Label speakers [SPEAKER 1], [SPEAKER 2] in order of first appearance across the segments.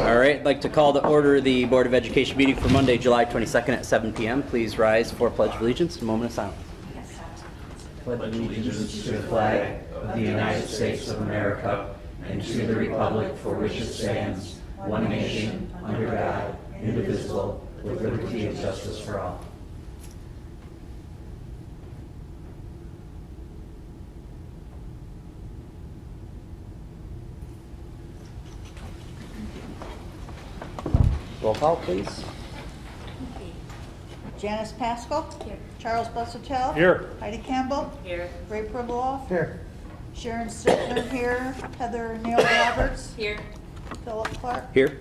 [SPEAKER 1] All right, I'd like to call to order the Board of Education meeting for Monday, July 22nd at 7 p.m. Please rise for Pledge of Allegiance. A moment of silence.
[SPEAKER 2] Pledge allegiance to the flag of the United States of America and to the republic for which it stands, one nation, under God, indivisible, with liberty and justice for all.
[SPEAKER 1] Roll call, please.
[SPEAKER 3] Janice Pascal. Here. Charles Busuttil.
[SPEAKER 4] Here.
[SPEAKER 3] Heidi Campbell.
[SPEAKER 5] Here.
[SPEAKER 3] Ray Pribiloff.
[SPEAKER 4] Here.
[SPEAKER 3] Sharon Stickler here. Heather Neal Roberts.
[SPEAKER 5] Here.
[SPEAKER 3] Philip Clark.
[SPEAKER 1] Here.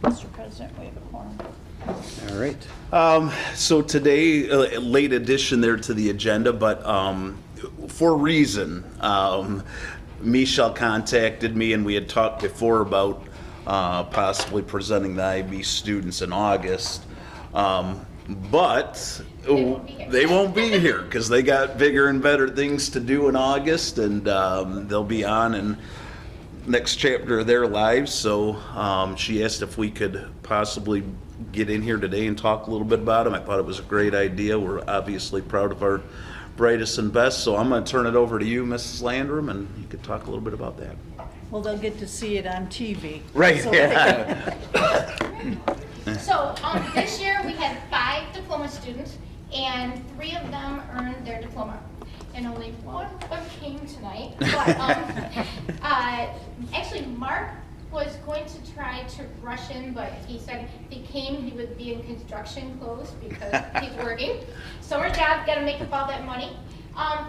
[SPEAKER 3] Mr. President, we have a quorum.
[SPEAKER 1] All right.
[SPEAKER 6] So today, late addition there to the agenda, but for a reason, Michelle contacted me and we had talked before about possibly presenting the IB students in August. But they won't be here because they got bigger and better things to do in August, and they'll be on in next chapter of their lives. So she asked if we could possibly get in here today and talk a little bit about them. I thought it was a great idea. We're obviously proud of our brightest and best. So I'm going to turn it over to you, Mrs. Landrum, and you could talk a little bit about that.
[SPEAKER 3] Well, they'll get to see it on TV.
[SPEAKER 6] Right.
[SPEAKER 3] So
[SPEAKER 6] Yeah.
[SPEAKER 7] So this year we had 5 diploma students, and 3 of them earned their diploma, and only one came tonight. But actually, Mark was going to try to rush in, but he said if he came, he would be in construction clothes because he's working. Summer job, got to make up all that money.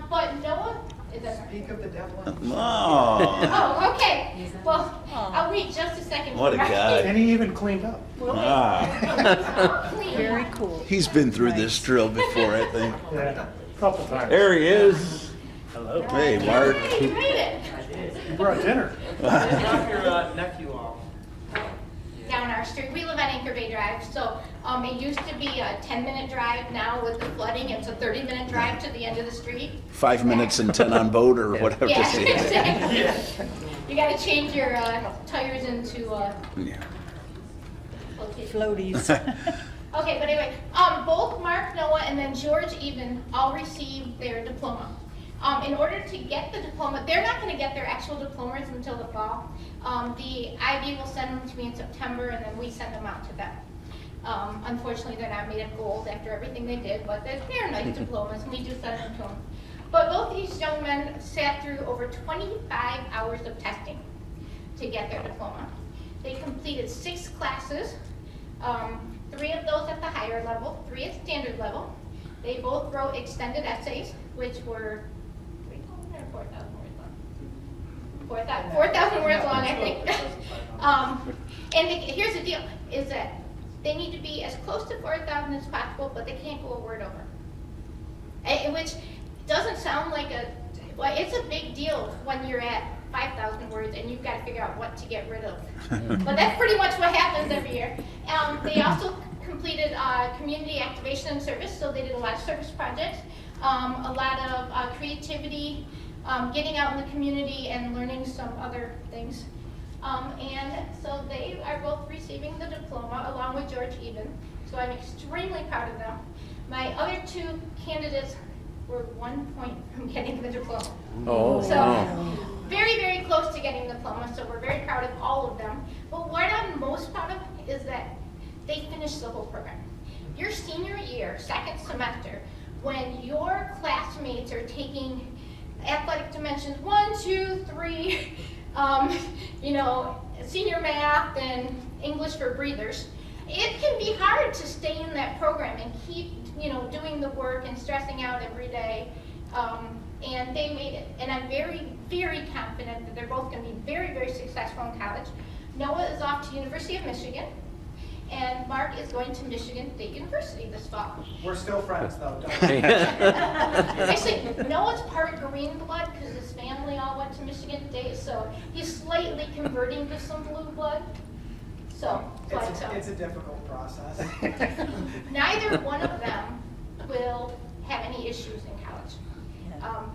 [SPEAKER 7] But Noah.
[SPEAKER 4] Speak of the devil.
[SPEAKER 6] Oh,
[SPEAKER 7] Oh, okay. Well, I'll wait just a second.
[SPEAKER 6] what a guy.
[SPEAKER 4] And he even cleaned up.
[SPEAKER 6] Ah,
[SPEAKER 3] very cool.
[SPEAKER 6] he's been through this drill before, I think.
[SPEAKER 4] Yeah, a couple times.
[SPEAKER 6] There he is.
[SPEAKER 4] Hello.
[SPEAKER 6] Hey, Mark.
[SPEAKER 7] You made it.
[SPEAKER 4] You brought dinner.
[SPEAKER 8] Drop your nephew off.
[SPEAKER 7] Down our street. We live on Anchor Bay Drive, so it used to be a 10-minute drive. Now with the flooding, it's a 30-minute drive to the end of the street.
[SPEAKER 6] 5 minutes and 10 on boat or whatever.
[SPEAKER 7] Yeah, exactly. You got to change your tires into
[SPEAKER 6] Yeah.
[SPEAKER 3] Floaties.
[SPEAKER 7] Okay, but anyway, both Mark, Noah, and then George even all received their diploma. In order to get the diploma, they're not going to get their actual diplomas until the fall. The IB will send them to me in September, and then we send them out to them. Unfortunately, they're not made of gold after everything they did, but they're nice diplomas, and we do send them to them. But both these young men sat through over 25 hours of testing to get their diploma. They completed 6 classes, 3 of those at the higher level, 3 at standard level. They both wrote extended essays, which were 4,000 words long. 4,000 words long, I think. And here's the deal, is that they need to be as close to 4,000 as possible, but they can't go a word over. Which doesn't sound like well, it's a big deal when you're at 5,000 words and you've got to figure out what to get rid of. But that's pretty much what happens every year. They also completed community activation and service, so they did a lot of service projects, a lot of creativity, getting out in the community and learning some other things. And so they are both receiving the diploma along with George even, so I'm extremely proud of them. My other 2 candidates were 1 point from getting the diploma.
[SPEAKER 1] Oh,
[SPEAKER 7] So
[SPEAKER 1] wow.
[SPEAKER 7] very, very close to getting the diploma, so we're very proud of all of them. But what I'm most proud of is that they finished the whole program. Your senior year, 2nd semester, when your classmates are taking athletic dimensions 1, 2, 3, senior math and English for breathers, it can be hard to stay in that program and keep, doing the work and stressing out every day. And they made it. And I'm very, very confident that they're both going to be very, very successful in college. Noah is off to University of Michigan, and Mark is going to Michigan State University this fall.
[SPEAKER 4] We're still friends, though. Don't
[SPEAKER 7] Actually, Noah's part green blood because his family all went to Michigan State, so he's slightly converting to some blue blood. So,
[SPEAKER 4] it's a difficult process.
[SPEAKER 7] neither one of them will have any issues in college.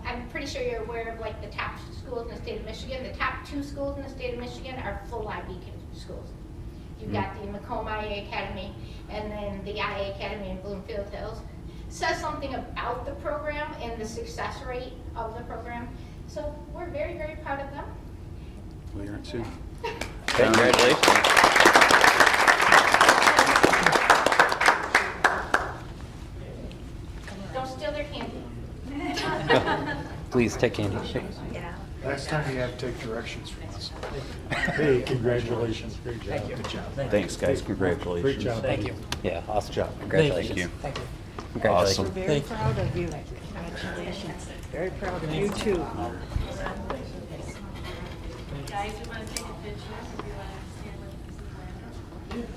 [SPEAKER 7] I'm pretty sure you're aware of like the top schools in the state of Michigan. The top 2 schools in the state of Michigan are full IB schools. You've got the Macomb IA Academy, and then the IA Academy in Bloomfield Hills. Says something about the program and the success rate of the program. So we're very, very proud of them.
[SPEAKER 6] We are too.
[SPEAKER 1] Congratulations.
[SPEAKER 7] Don't steal their candy.
[SPEAKER 1] Please take candy.
[SPEAKER 4] Next time you have to take directions from us. Hey, congratulations. Great job. Good job.
[SPEAKER 6] Thanks, guys. Congratulations.
[SPEAKER 4] Great job.
[SPEAKER 5] Thank you.
[SPEAKER 1] Yeah, awesome job.
[SPEAKER 6] Thank
[SPEAKER 1] Congratulations.
[SPEAKER 6] you.
[SPEAKER 5] Thank you.
[SPEAKER 1] Congratulations.
[SPEAKER 6] Awesome.
[SPEAKER 3] Very proud of you. Congratulations. Very proud of you too.
[SPEAKER 9] Guys, you want to take a picture? If you want to stand with Mrs. Lander.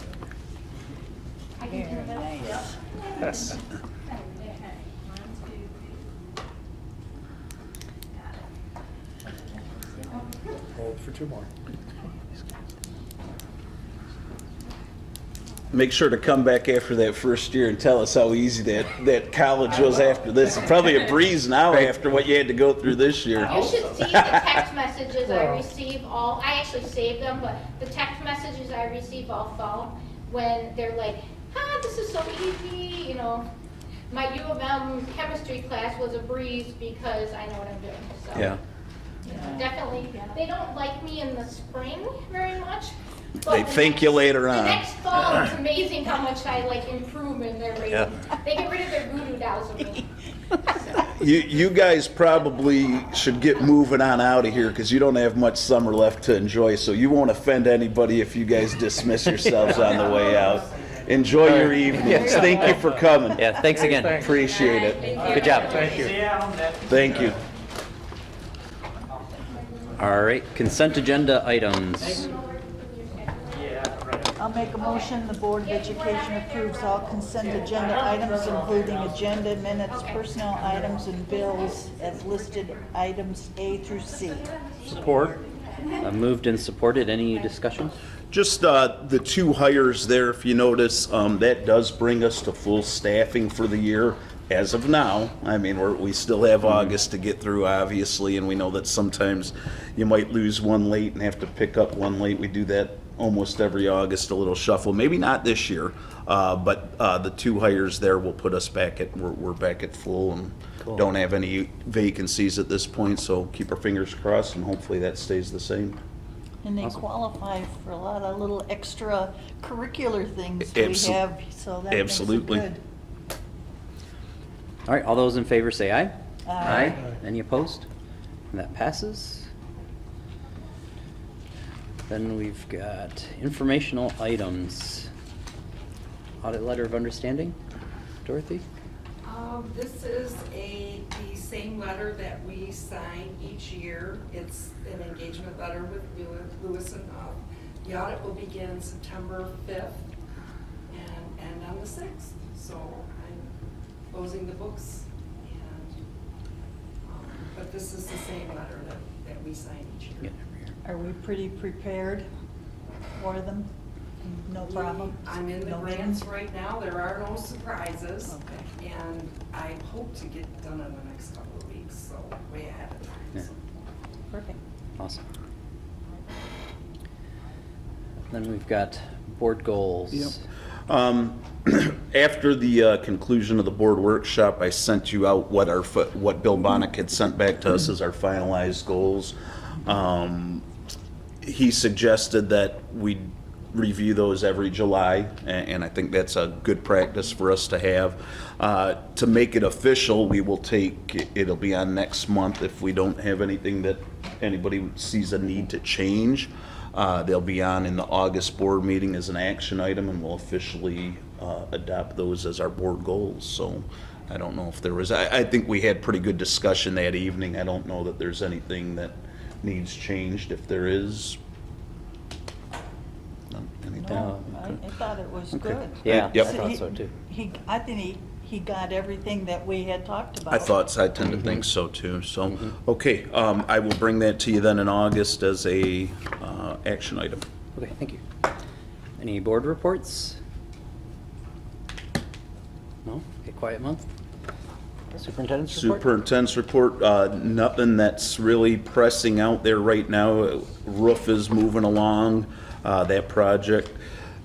[SPEAKER 7] I can do that.
[SPEAKER 6] Yes.
[SPEAKER 4] Hold for 2 more.
[SPEAKER 6] Make sure to come back after that first year and tell us how easy that college was after this. It's probably a breeze now after what you had to go through this year.
[SPEAKER 7] You should see the text messages I receive I actually save them, but the text messages I receive all fall when they're like, this is so easy, you know. My U of M chemistry class was a breeze because I know what I'm doing, so.
[SPEAKER 6] Yeah.
[SPEAKER 7] You know, definitely, they don't like me in the spring very much. but
[SPEAKER 6] They
[SPEAKER 7] the
[SPEAKER 6] thank you later
[SPEAKER 7] The
[SPEAKER 6] on.
[SPEAKER 7] next fall, it's amazing how much I improve in their rating. They get rid of their voodoo dolls of me.
[SPEAKER 6] You guys probably should get moving on out of here because you don't have much summer left to enjoy, so you won't offend anybody if you guys dismiss yourselves on the way out. Enjoy your evenings. Thank you for coming.
[SPEAKER 1] Yeah, thanks again.
[SPEAKER 6] Appreciate it.
[SPEAKER 1] Good job.
[SPEAKER 4] Thank you.
[SPEAKER 8] See ya on that.
[SPEAKER 6] Thank you.
[SPEAKER 1] All right, consent agenda items.
[SPEAKER 8] Yeah, right.
[SPEAKER 3] I'll make a motion, the Board of Education approves all consent agenda items, including agenda minutes, personnel items, and bills as listed items A through C.
[SPEAKER 4] Support.
[SPEAKER 1] Moved and supported. Any discussion?
[SPEAKER 6] Just the 2 hires there, if you notice, that does bring us to full staffing for the year as of now. I mean, we still have August to get through, obviously, and we know that sometimes you might lose one late and have to pick up one late. We do that almost every August, a little shuffle. Maybe not this year, but the 2 hires there will put us back at, we're back at full and don't have any vacancies at this point, so keep our fingers crossed and hopefully that stays the same.
[SPEAKER 3] And they qualify for a lot of little extra curricular things we
[SPEAKER 6] Abso-
[SPEAKER 3] have, so that makes it
[SPEAKER 6] absolutely.
[SPEAKER 3] good.
[SPEAKER 1] All right, all those in favor say aye.
[SPEAKER 3] Aye.
[SPEAKER 1] Any opposed? And that passes. Then we've got informational items. Audit letter of understanding. Dorothy?
[SPEAKER 10] This is the same letter that we sign each year. It's an engagement letter with Lewis and Huff. The audit will begin September 5th and end on the 6th. So I'm closing the books and, but this is the same letter that we sign each year.
[SPEAKER 3] Are we pretty prepared for them? No problem?
[SPEAKER 10] I'm in the
[SPEAKER 3] No
[SPEAKER 10] grants
[SPEAKER 3] meetings?
[SPEAKER 10] right now. There are no surprises.
[SPEAKER 3] Okay.
[SPEAKER 10] And I hope to get done in the next couple of weeks, so way ahead of time.
[SPEAKER 1] Yeah.
[SPEAKER 10] So.
[SPEAKER 3] Perfect.
[SPEAKER 1] Awesome. Then we've got board goals.
[SPEAKER 6] Yep. After the conclusion of the board workshop, I sent you out what Bill Bonnick had sent back to us as our finalized goals. He suggested that we review those every July, and I think that's a good practice for us to have. To make it official, it'll be on next month if we don't have anything that anybody sees a need to change. They'll be on in the August board meeting as an action item, and we'll officially adopt those as our board goals. So I don't know if there was, I think we had pretty good discussion that evening. I don't know that there's anything that needs changed. If there is, anything?
[SPEAKER 3] No, I thought it was good.
[SPEAKER 1] Yeah,
[SPEAKER 6] Yep.
[SPEAKER 1] I thought so too.
[SPEAKER 3] I think he got everything that we had talked about.
[SPEAKER 6] I tend to think so too. So, okay, I will bring that to you then in August as a action item.
[SPEAKER 1] Okay, thank you. Any board reports? No? Okay, quiet month? Superintendent's report?
[SPEAKER 6] Superintendent's report, nothing that's really pressing out there right now. Roof is moving along, that project.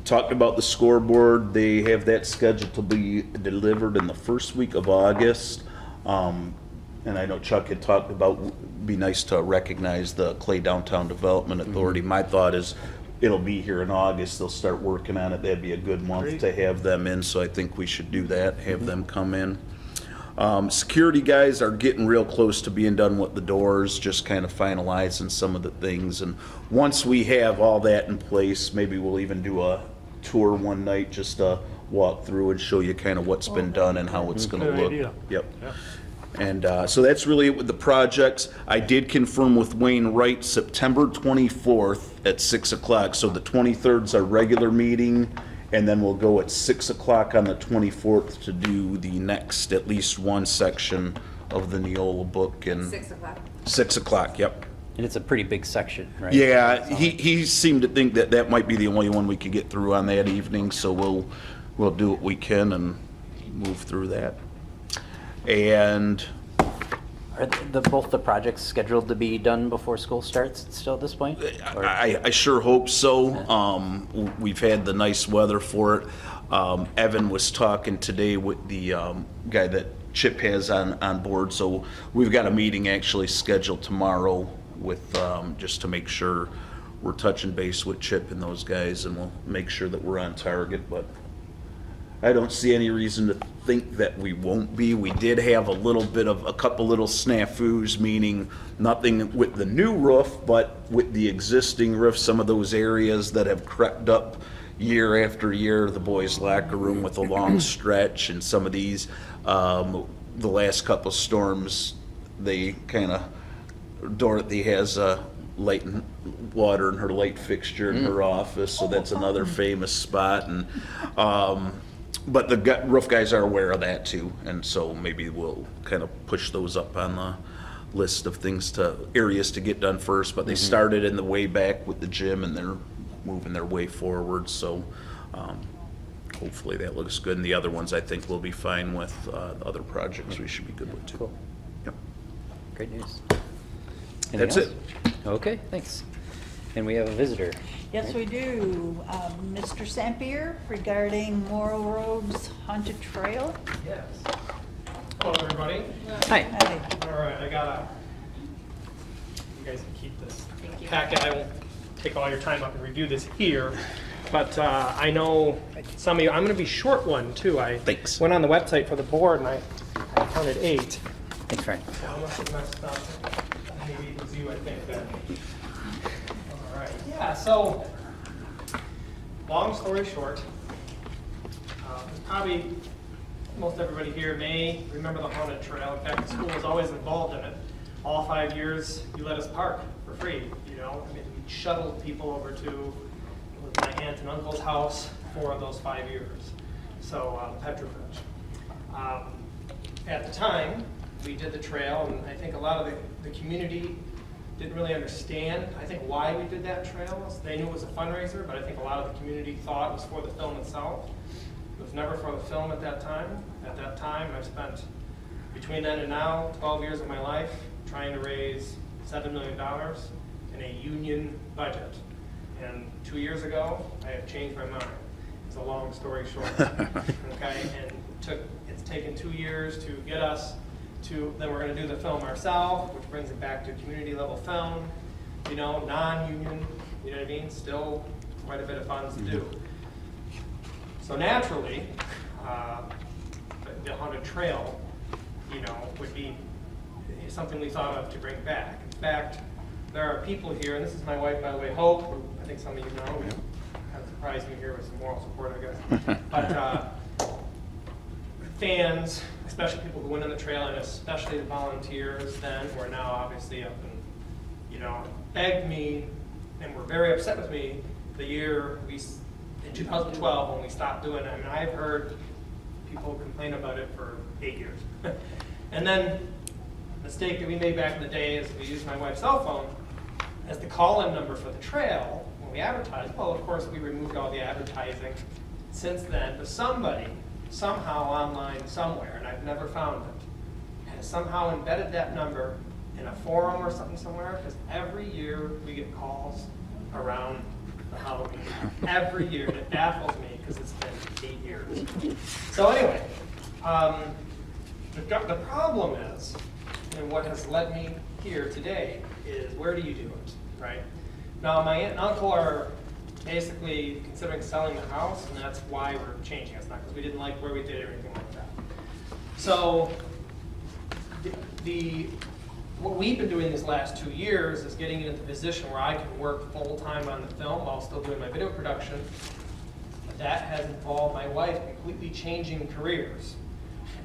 [SPEAKER 6] talked about the scoreboard. They have that scheduled to be delivered in the first week of August. And I know Chuck had talked about, be nice to recognize the Clay Downtown Development Authority. My thought is, it'll be here in August. They'll start working on it. That'd be a good month to have them in, so I think we should do that, have them come in. Security guys are getting real close to being done with the doors, just kind of finalizing some of the things. And once we have all that in place, maybe we'll even do a tour one night, just to walk through and show you kind of what's been done and how it's gonna
[SPEAKER 4] Good
[SPEAKER 6] look.
[SPEAKER 4] idea.
[SPEAKER 6] Yep. And so that's really it with the projects. I did confirm with Wayne Wright, September 24th at 6 o'clock. So the 23rd is our regular meeting, and then we'll go at 6 o'clock on the 24th to do the next, at least one section of the Neola book. And
[SPEAKER 5] 6 o'clock.
[SPEAKER 6] 6 o'clock, yep.
[SPEAKER 1] And it's a pretty big section, right?
[SPEAKER 6] Yeah, he seemed to think that that might be the only one we could get through on that evening, so we'll do what we can and move through that. And
[SPEAKER 1] Are both the projects scheduled to be done before school starts still at this point? Or-
[SPEAKER 6] I sure hope so. We've had the nice weather for it. Evan was talking today with the guy that Chip has on board, so we've got a meeting actually scheduled tomorrow with, just to make sure we're touching base with Chip and those guys, and we'll make sure that we're on target, but I don't see any reason to think that we won't be. We did have a couple little snafus, meaning nothing with the new roof, but with the existing roof, some of those areas that have crept up year after year, the boys' locker room with a long stretch, and some of these, the last couple storms, they kind of, Dorothy has light and water in her light fixture in her office, so that's another famous spot. And but the roof guys are aware of that too, and so maybe we'll kind of push those up on the list of areas to get done first. But they started in the way back with the gym, and they're moving their way forward, so hopefully that looks good. And the other ones I think we'll be fine with. The other projects we should be good with too.
[SPEAKER 1] Cool.
[SPEAKER 6] Yep.
[SPEAKER 1] Great news.
[SPEAKER 6] That's
[SPEAKER 1] Anything else? Okay, thanks. And we have a visitor.
[SPEAKER 3] Yes, we do. Mr. Sampier regarding Morrow Road's haunted trail.
[SPEAKER 8] Yes. Hello, everybody.
[SPEAKER 1] Hi.
[SPEAKER 3] Hi.
[SPEAKER 8] All right, you guys can keep this
[SPEAKER 5] Thank you.
[SPEAKER 8] packet. I won't take all your time up and review this here. But I know some of you, I'm going to be short one too. I
[SPEAKER 6] Thanks.
[SPEAKER 8] went on the website for the board and I counted 8.
[SPEAKER 1] Thanks, Frank.
[SPEAKER 8] So I must have messed up. Maybe it was you, I think. All right. Yeah, so long story short, probably most everybody here may remember the haunted trail. In fact, the school was always involved in it. All 5 years, you let us park for free. You know, I mean, we shuttled people over to my aunt and uncle's house for those 5 years. So Petrovich. At the time, we did the trail, and I think a lot of the community didn't really understand, I think, why we did that trail. They knew it was a fundraiser, but I think a lot of the community thought it was for the film itself. It was never for the film at that time. At that time, I've spent, between then and now, 12 years of my life trying to raise $7 million in a union budget. And 2 years ago, I have changed my mind. It's a long story short. Okay, and it's taken 2 years to get us to, then we're going to do the film ourselves, which brings it back to community level film, you know, non-union, you know what I mean? Still quite a bit of funds to do. So naturally, the haunted trail, you know, would be something we thought of to bring back. In fact, there are people here, and this is my wife, by the way, Hope, who I think some of you know, kind of surprised me here with some moral support, I guess. But fans, especially people who went on the trail, and especially the volunteers then, who are now obviously up and, you know, begged me and were very upset with me the year in 2012 when we stopped doing it. I mean, I've heard people complain about it for 8 years. And then the mistake that we made back in the day is we used my wife's cell phone as the call-in number for the trail when we advertised. Well, of course, we removed all the advertising since then, but somebody, somehow online somewhere, and I've never found it, has somehow embedded that number in a forum or something somewhere, because every year we get calls around for Halloween every year. And it baffles me because it's been 8 years. So anyway, the problem is, and what has led me here today, is where do you do it, right? Now, my aunt and uncle are basically considering selling the house, and that's why we're changing it. It's not because we didn't like where we did it or anything like that. So what we've been doing these last 2 years is getting into the position where I can work full-time on the film while still doing my video production. That has involved my wife completely changing careers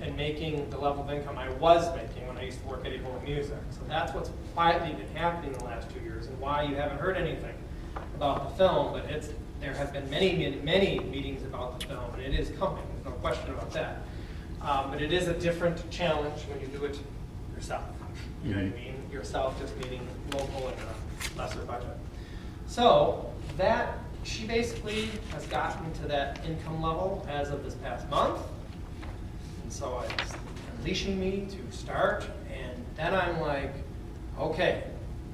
[SPEAKER 8] and making the level of income I was making when I used to work at Evolve Music. So that's what's quietly been happening the last 2 years, and why you haven't heard anything about the film. But there have been many meetings about the film, and it is coming. There's no question about that. But it is a different challenge when you do it yourself. You know what I mean? Yourself, just meaning local and a lesser budget. So that, she basically has gotten to that income level as of this past month. And so it's unleashing me to start. And then I'm like, okay,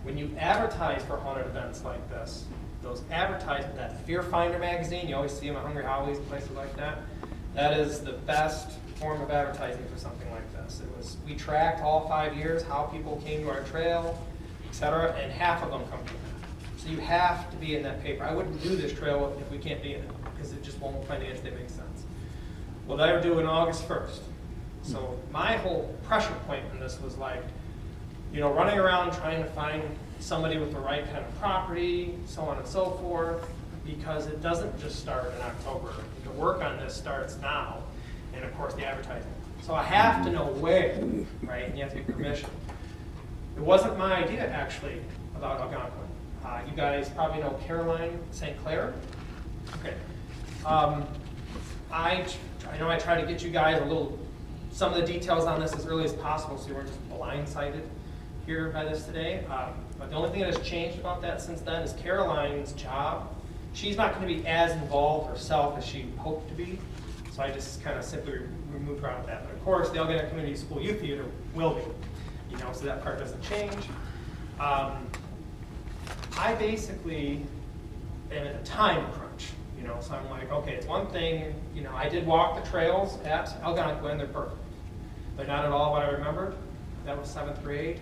[SPEAKER 8] when you advertise for haunted events like this, those advertisements, that Fear Finder magazine, you always see them at Hungry Howie's and places like that, that is the best form of advertising for something like this. We tracked all 5 years how people came to our trail, etc., and half of them come from that. So you have to be in that paper. I wouldn't do this trail if we can't be in it, because it just won't financially make sense. Well, they're due on August 1st. So my whole pressure point in this was like, you know, running around trying to find somebody with the right kind of property, so on and so forth, because it doesn't just start in October. The work on this starts now, and of course the advertising. So I have to know where, right? And you have to get permission. It wasn't my idea, actually, about Algonquin. You guys probably know Caroline St. Clair. Okay. I know I try to get you guys some of the details on this as early as possible, so you weren't just blindsided here by this today. But the only thing that has changed about that since then is Caroline's job. She's not going to be as involved herself as she hoped to be. So I just kind of simply removed her out of that. But of course, the Algonquin Community School Youth Theater will be, you know, so that part doesn't change. I basically am in a time crunch, you know, so I'm like, okay, it's one thing, you know, I did walk the trails at Algonquin, they're perfect. They're not at all what I remembered. That was 7th grade.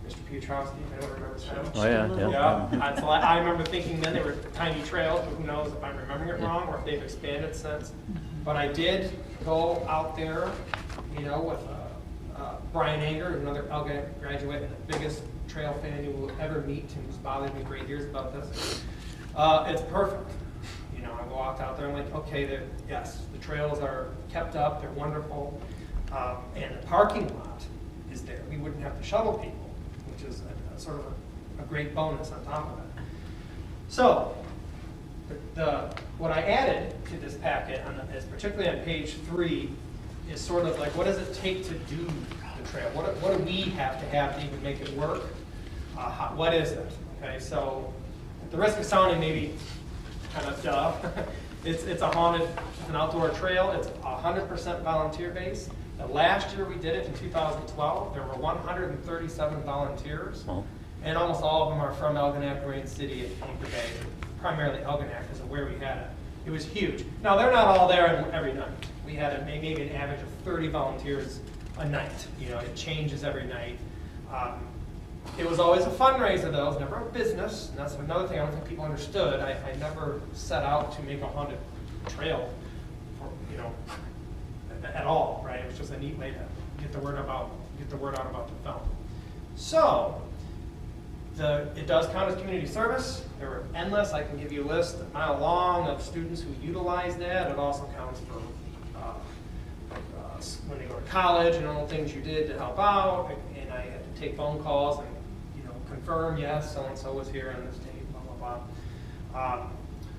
[SPEAKER 8] Mr. Piotrowski, I don't remember that.
[SPEAKER 1] Oh, yeah.
[SPEAKER 8] Yeah, so I remember thinking then they were tiny trails, but who knows if I'm remembering it wrong or if they've expanded since. But I did go out there, you know, with Brian Anger, another Algonquin graduate and the biggest trail fan you will ever meet, and who's bothered me for 8 years about this. It's perfect. You know, I walked out there and like, okay, yes, the trails are kept up, they're wonderful, and the parking lot is there. We wouldn't have to shuttle people, which is a sort of a great bonus on top of it. So, what I added to this packet, is particularly on page 3, is sort of like, what does it take to do the trail? What do we have to even make it work? What is it? Okay, so at the risk of sounding maybe kind of duh, it's an outdoor trail. It's 100% volunteer based. The last year we did it in 2012, there were 137 volunteers, and almost all of them are from Algonac, Marine City, and Anchor Bay. Primarily Algonac is where we had it. It was huge. Now they're not all there every night. We had maybe an average of 30 volunteers a night. You know, it changes every night. It was always a fundraiser though. It was never a business. And that's another thing I don't think people understood. I never set out to make a haunted trail, you know, at all. Right? It was just a neat way to get the word out about the film. So. It does count as community service. There were endless, I can give you a list a mile long of students who utilize that. It also counts for when they go to college and all the things you did to help out. And I had to take phone calls and, you know, confirm, yes, so-and-so was here on this date, blah, blah, blah.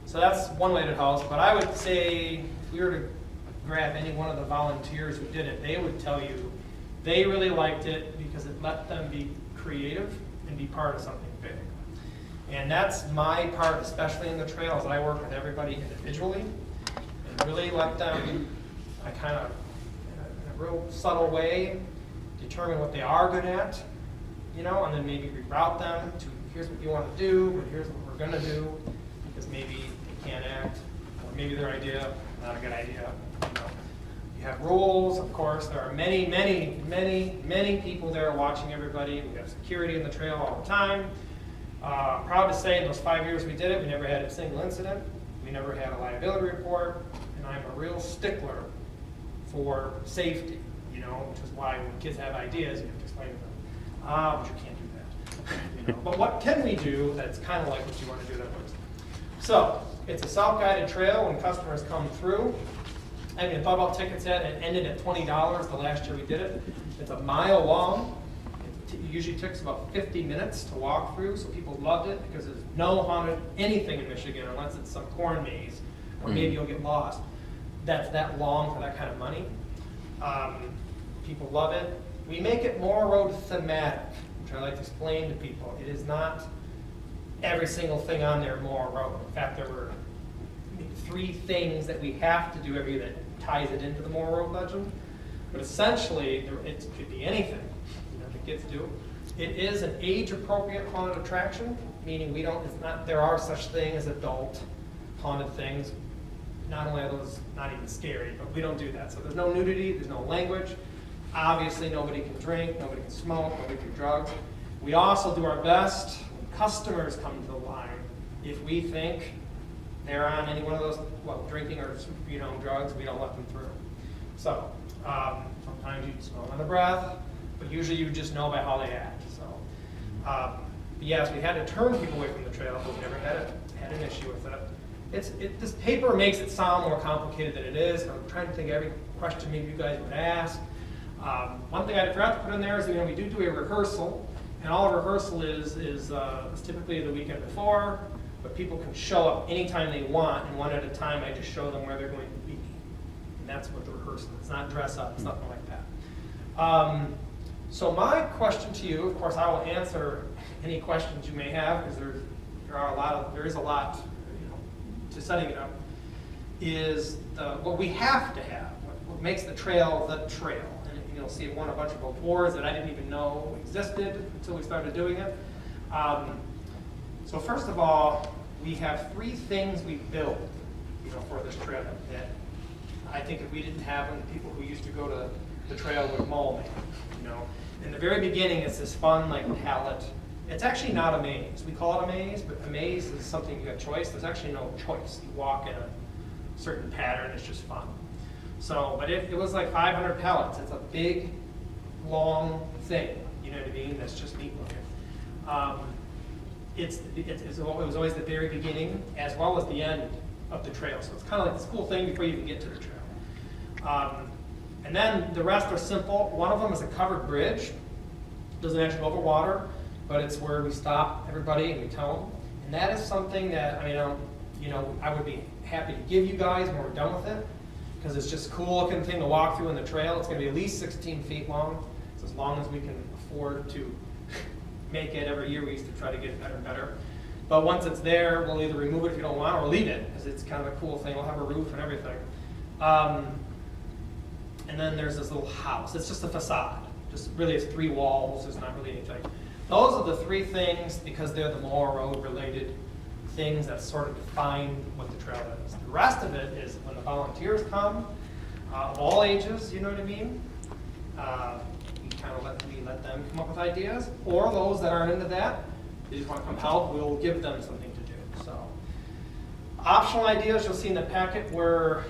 [SPEAKER 8] So that's one way to house. But I would say if we were to grab any one of the volunteers who did it, they would tell you they really liked it because it let them be creative and be part of something big. And that's my part, especially in the trails. I work with everybody individually and really let them, I kind of, in a real subtle way, determine what they are good at, you know, and then maybe reroute them to here's what you want to do, or here's what we're going to do. because maybe they can't act, or maybe their idea, not a good idea, you know. You have rules, of course, there are many, many, many, many people there watching everybody. We have security in the trail all the time. Proud to say in those 5 years we did it, we never had a single incident. We never had a liability report, and I'm a real stickler for safety, you know, which is why when kids have ideas, you have to explain to them, but you can't do that. You know? But what can we do that's kind of like what you want to do that works? So, it's a self-guided trail when customers come through. I mean, I thought about tickets at, it ended at $20 the last year we did it. It's a mile long. It usually takes about 50 minutes to walk through, so people loved it because there's no haunted anything in Michigan unless it's some corn maze, or maybe you'll get lost. That's that long for that kind of money. People love it. We make it more road thematic, which I like to explain to people. It is not every single thing on there more road. In fact, there were 3 things that we have to do every year that ties it into the Moore Road legend. But essentially, it could be anything, you know, the kids do. It is an age-appropriate haunted attraction, meaning there are such things as adult haunted things. Not only are those not even scary, but we don't do that. So there's no nudity, there's no language. Obviously, nobody can drink, nobody can smoke, nobody can do drugs. We also do our best when customers come to the line. If we think they're on any one of those, well, drinking or, you know, drugs, we don't let them through. So sometimes you smell them on the breath, but usually you just know by how they act. So yes, we had to turn people away from the trail, but we never had an issue with it. This paper makes it sound more complicated than it is. I'm trying to think of every question maybe you guys would ask. One thing I forgot to put in there is, you know, we do a rehearsal, and all a rehearsal is typically the weekend before, but people can show up anytime they want, and one at a time I just show them where they're going to be. And that's what the rehearsal is. It's not dress up, it's nothing like that. So my question to you, of course I will answer any questions you may have, because there is a lot, you know, to setting it up, is what we have to have, what makes the trail the trail. And you'll see it won a bunch of awards that I didn't even know existed until we started doing it. So first of all, we have 3 things we build, you know, for this trail that I think if we didn't have them, the people who used to go to the trail would maul me, you know. In the very beginning, it's this fun, like, palette. It's actually not a maze. We call it a maze, but a maze is something you have choice. There's actually no choice. You walk in a certain pattern, it's just fun. So, but it was like 500 pallets. It's a big, long thing, you know what I mean? That's just neat looking. It was always the very beginning as well as the end of the trail. So it's kind of like this cool thing before you even get to the trail. And then the rest are simple. One of them is a covered bridge. Doesn't actually go over water, but it's where we stop everybody and we tell them. And that is something that, I mean, you know, I would be happy to give you guys when we're done with it, because it's just a cool looking thing to walk through in the trail. It's going to be at least 16 feet long. It's as long as we can afford to make it. Every year we used to try to get it better and better. But once it's there, we'll either remove it if you don't want, or leave it, because it's kind of a cool thing. We'll have a roof and everything. And then there's this little house. It's just a facade. Just really, it's 3 walls. There's not really anything. Those are the 3 things, because they're the Moore Road related things that sort of define what the trail is. The rest of it is when the volunteers come, of all ages, you know what I mean? We let them come up with ideas, or those that aren't into that, they just want to come help, we'll give them something to do. So, optional ideas you'll see in the packet were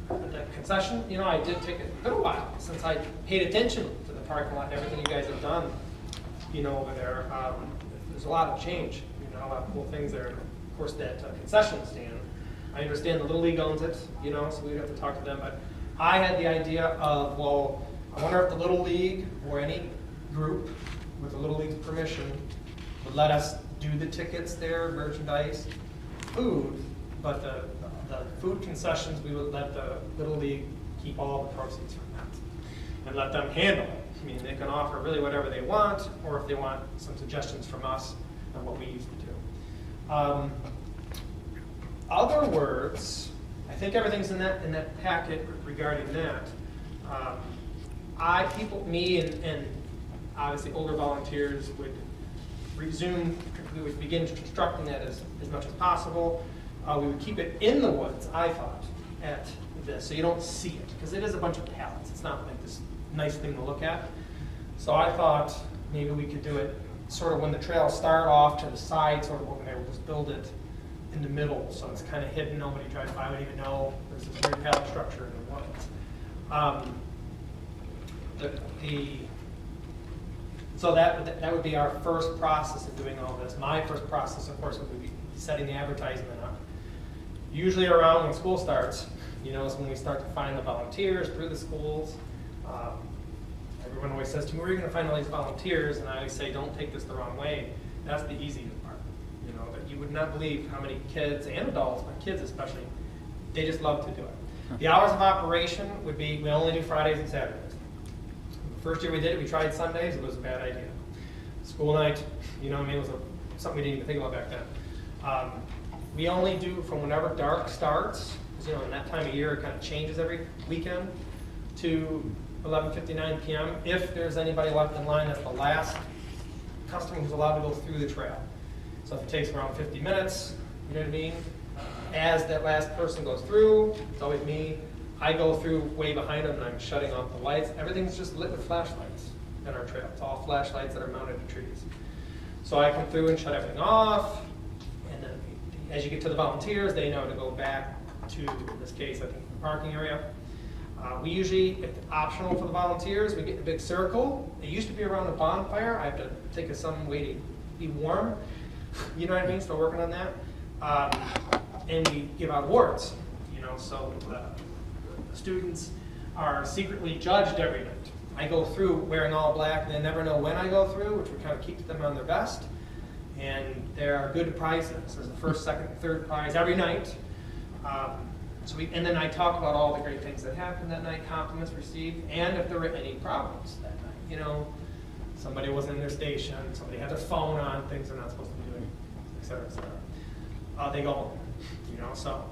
[SPEAKER 8] the concession. You know, I did take a little while since I paid attention to the parking lot and everything you guys have done, you know, over there. There's a lot of change, you know, a lot of cool things there. And of course, that concession stand, I understand the Little League owns it, you know, so we'd have to talk to them. But I had the idea of, well, I wonder if the Little League or any group with the Little League's permission would let us do the tickets there, merchandise, food, but the food concessions, we would let the Little League keep all the proceeds from that and let them handle it. I mean, they can offer really whatever they want, or if they want some suggestions from us on what we used to do. Other words, I think everything's in that packet regarding that. Me and obviously older volunteers would we would begin constructing that as much as possible. We would keep it in the woods, I thought, at this, so you don't see it, because it is a bunch of pallets. It's not like this nice thing to look at. So I thought maybe we could do it sort of when the trails start off to the side, sort of over there, we'll just build it in the middle, so it's kind of hidden, nobody drives by would even know there's this weird pallet structure in the woods. So that would be our first process of doing all this. My first process, of course, would be setting the advertisement up. Usually around when school starts, is when we start to find the volunteers through the schools. Everyone always says to me, where are you going to find all these volunteers? And I always say, don't take this the wrong way. That's the easiest part. But you would not believe how many kids and adults, but kids especially, they just love to do it. The hours of operation would be, we only do Fridays and Saturdays. The first year we did it, we tried Sundays, it was a bad idea. School night, it was something we didn't even think about back then. We only do from whenever dark starts, because in that time of year it kind of changes every weekend, to 11:59 p.m. If there's anybody left in line, that's the last customer who's allowed to go through the trail. So if it takes around 50 minutes, you know what I mean? As that last person goes through, it's always me. I go through way behind them and I'm shutting off the lights. Everything's just lit with flashlights in our trail. It's all flashlights that are mounted to trees. So I come through and shut everything off. And then as you get to the volunteers, they know to go back to, in this case, I think the parking area. We usually, if it's optional for the volunteers, we get in a big circle. It used to be around a bonfire. I have to think of some way to be warm. You know what I mean? Still working on that. And we give out awards. So the students are secretly judged every night. I go through wearing all black. They never know when I go through, which kind of keeps them on their best. And there are good prizes. There's a first, second, third prize every night. And then I talk about all the great things that happened that night, compliments received, and if there were any problems that night. Somebody wasn't in their station, somebody had their phone on, things they're not supposed to be doing, et cetera, et cetera. They go home. So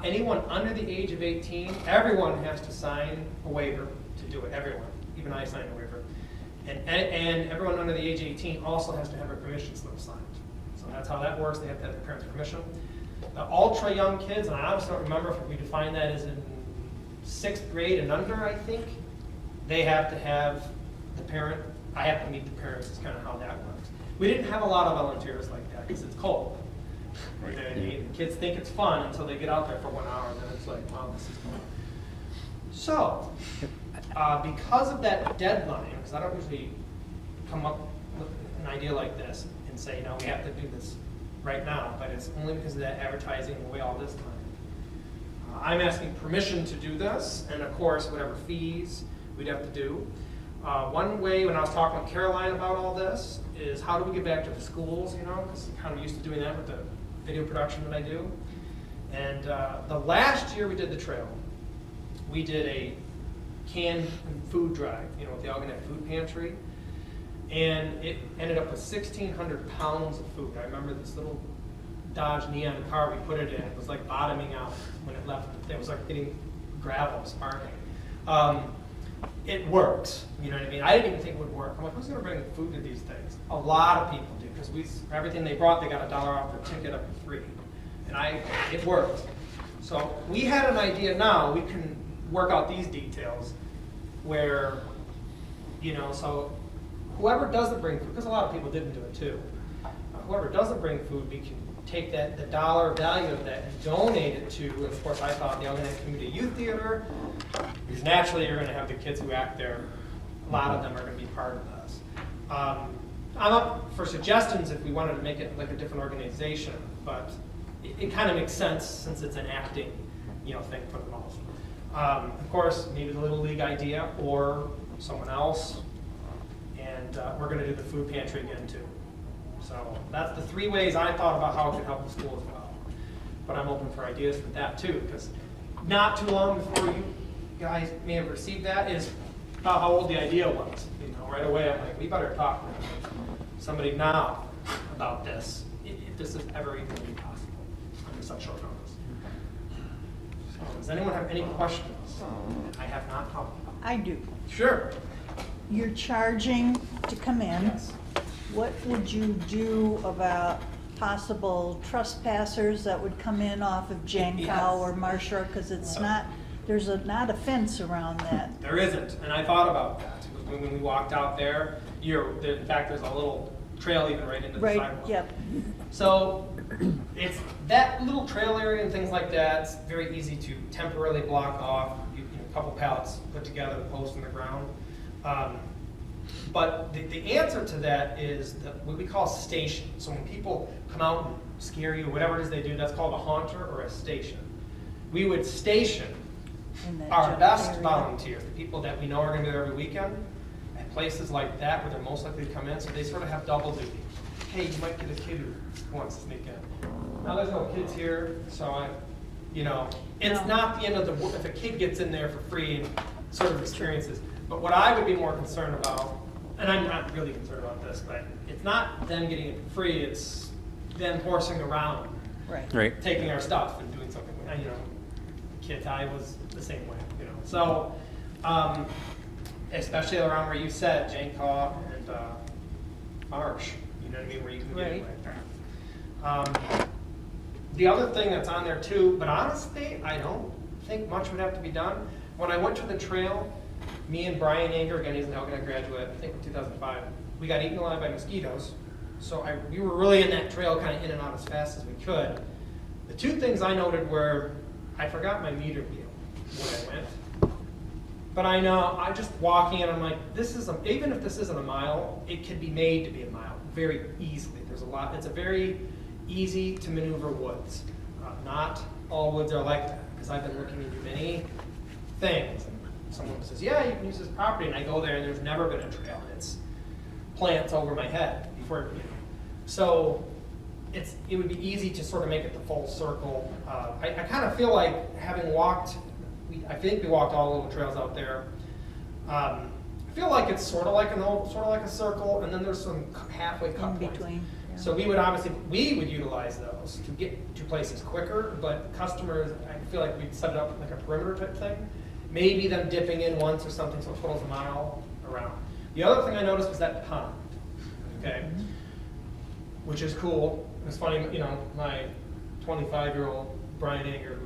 [SPEAKER 8] anyone under the age of 18, everyone has to sign a waiver to do it. Everyone, even I signed a waiver, and everyone under the age of 18 also has to have a permission slip signed. So that's how that works. They have to have their parents' permission. The ultra young kids, and I honestly don't remember if we define that as in 6th grade and under, I think, they have to have the parent. I have to meet the parents is kind of how that works. We didn't have a lot of volunteers like that because it's cold. Right. The kids think it's fun until they get out there for 1 hour, and then it's like, wow, this is fun. So, because of that deadline, because I don't usually come up with an idea like this and say, no, we have to do this right now, but it's only because of that advertising away all this time. I'm asking permission to do this, and of course, whatever fees we'd have to do. One way, when I was talking with Caroline about all this, is how do we get back to the schools, because I'm kind of used to doing that with the video production that I do. And the last year we did the trail, we did a canned food drive, with the Algonac Food Pantry. And it ended up with 1,600 pounds of food. I remember this little Dodge Neon car we put it in. It was like bottoming out when it left. It was like getting gravel sparking. It worked. You know what I mean? I didn't even think it would work. I'm like, who's going to bring food to these things? A lot of people do, because everything they brought, they got $1 off their ticket up to $3. And it worked. So we had an idea now. We can work out these details where, so whoever doesn't bring food, because a lot of people didn't do it too, whoever doesn't bring food, we can take the dollar value of that and donate it to, and of course I thought the Algonac Community Youth Theater, because naturally you're going to have the kids who act there, a lot of them are going to be part of this. I'm up for suggestions if we wanted to make it like a different organization, but it kind of makes sense since it's an acting thing for the most. Of course, maybe the Little League idea or someone else. And we're going to do the food pantry again too. So that's the 3 ways I thought about how it could help the school as well. But I'm open for ideas for that too, because not too long before you guys may have received that is about how old the idea was. Right away I'm like, we better talk to somebody now about this, if this is ever even going to be possible under such short notice. So, does anyone have any questions? I have not talked about.
[SPEAKER 3] I do.
[SPEAKER 8] Sure.
[SPEAKER 3] You're charging to come in.
[SPEAKER 8] Yes.
[SPEAKER 3] What would you do about possible trespassers that would come in off of Jankow
[SPEAKER 8] Yes.
[SPEAKER 3] or Marshall? Because it's not, there's not a fence around that.
[SPEAKER 8] There isn't, and I thought about that. When we walked out there, in fact, there's a little trail even right into the
[SPEAKER 3] Right,
[SPEAKER 8] sidewalk.
[SPEAKER 3] yep.
[SPEAKER 8] So it's that little trail area and things like that, it's very easy to temporarily block off, a couple pallets put together, the post in the ground. But the answer to that is what we call station. So when people come out and scare you, whatever it is they do, that's called a haunter or a station. We would station
[SPEAKER 3] In that
[SPEAKER 8] our
[SPEAKER 3] general
[SPEAKER 8] best
[SPEAKER 3] area.
[SPEAKER 8] volunteers, the people that we know are gonna be there every weekend, at places like that where they're most likely to come in, so they sort of have double duty. Hey, you might get a kid who wants to sneak in. Now, there's no kids here, so it's
[SPEAKER 3] No.
[SPEAKER 8] not the end of the world if a kid gets in there for free and sort of experiences. But what I would be more concerned about, and I'm not really concerned about this, but it's not them getting it for free, it's them horsing around,
[SPEAKER 3] Right.
[SPEAKER 1] Right.
[SPEAKER 8] taking our stuff and doing something, kids, I was the same way, So, especially around where you said, Jankow and Marsh, you know what I mean, where you can get
[SPEAKER 3] Right.
[SPEAKER 8] away. The other thing that's on there too, but honestly, I don't think much would have to be done. When I went to the trail, me and Brian Anger, again, he's now gonna graduate, I think in 2005, we got eaten alive by mosquitoes. So we were really in that trail, kind of in and out as fast as we could. The two things I noted were, I forgot my meter wheel when I went. But I know, I just walking and I'm like, even if this isn't a mile, it could be made to be a mile very easily. It's a very easy to maneuver woods. Not all woods are like that, because I've been looking into many things. And someone says, yeah, you can use this property, and I go there and there's never been a trail. It's plants over my head before, So it would be easy to sort of make it the full circle. I kind of feel like having walked, I think we walked all the little trails out there. I feel like it's sort of like a circle, and then there's some halfway cut
[SPEAKER 3] In
[SPEAKER 8] points.
[SPEAKER 3] between. Yeah.
[SPEAKER 8] So we would utilize those to get to places quicker, but customers, I feel like we'd set it up like a perimeter type thing. Maybe them dipping in once or something, so it totals a mile around. The other thing I noticed was that pond, okay? Which is cool. It's funny, my 25-year-old Brian Anger,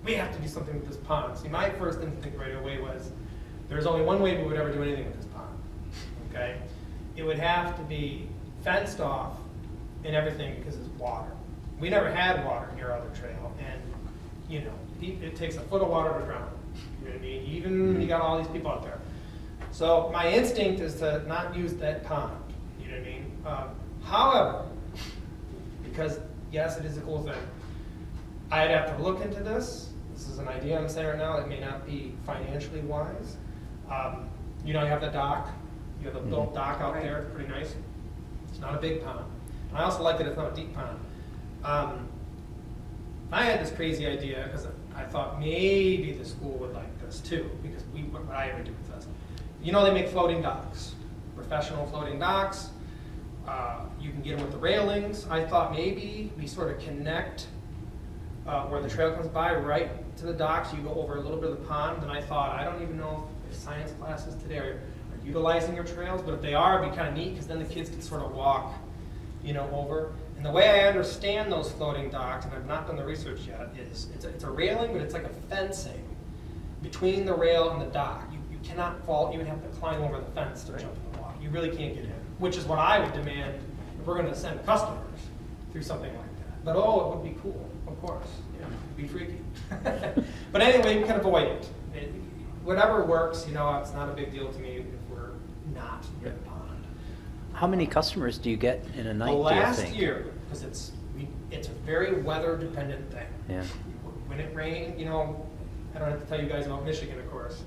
[SPEAKER 8] we have to do something with this pond. See, my first instinct right away was, there's only one way we would ever do anything with this pond, okay? It would have to be fenced off and everything because it's water. We never had water near our other trail, and, it takes a foot of water to drown. You know what I mean? Even when you got all these people out there. So my instinct is to not use that pond, you know what I mean? However, because yes, it is a cool thing, I'd have to look into this. This is an idea I'm saying right now. It may not be financially wise. You have the dock. You have the built dock out
[SPEAKER 3] Right.
[SPEAKER 8] there, pretty nice. It's not a big pond. And I also like that it's not a deep pond. I had this crazy idea because I thought maybe the school would like this too, because what I ever do with this. They make floating docks, professional floating docks. You can get them with the railings. I thought maybe we sort of connect where the trail comes by right to the docks. You go over a little bit of the pond, and I thought, I don't even know if science classes today are utilizing your trails, but if they are, it'd be kind of neat because then the kids can sort of walk, over. And the way I understand those floating docks, and I've not done the research yet, is it's a railing, but it's like a fencing between the rail and the dock. You cannot fall. You would have to climb over the fence to jump in the water. You really can't get in, which is what I would demand if we're going to send customers through something like that. But it would be cool, of course. It'd be freaky. But anyway, we can avoid it. Whatever works, it's not a big deal to me if we're not near the pond.
[SPEAKER 1] How many customers do you get in a night,
[SPEAKER 8] The
[SPEAKER 1] do you
[SPEAKER 8] last
[SPEAKER 1] think?
[SPEAKER 8] year, because it's a very weather dependent thing.
[SPEAKER 1] Yeah.
[SPEAKER 8] When it rained, I don't have to tell you guys about Michigan, of course.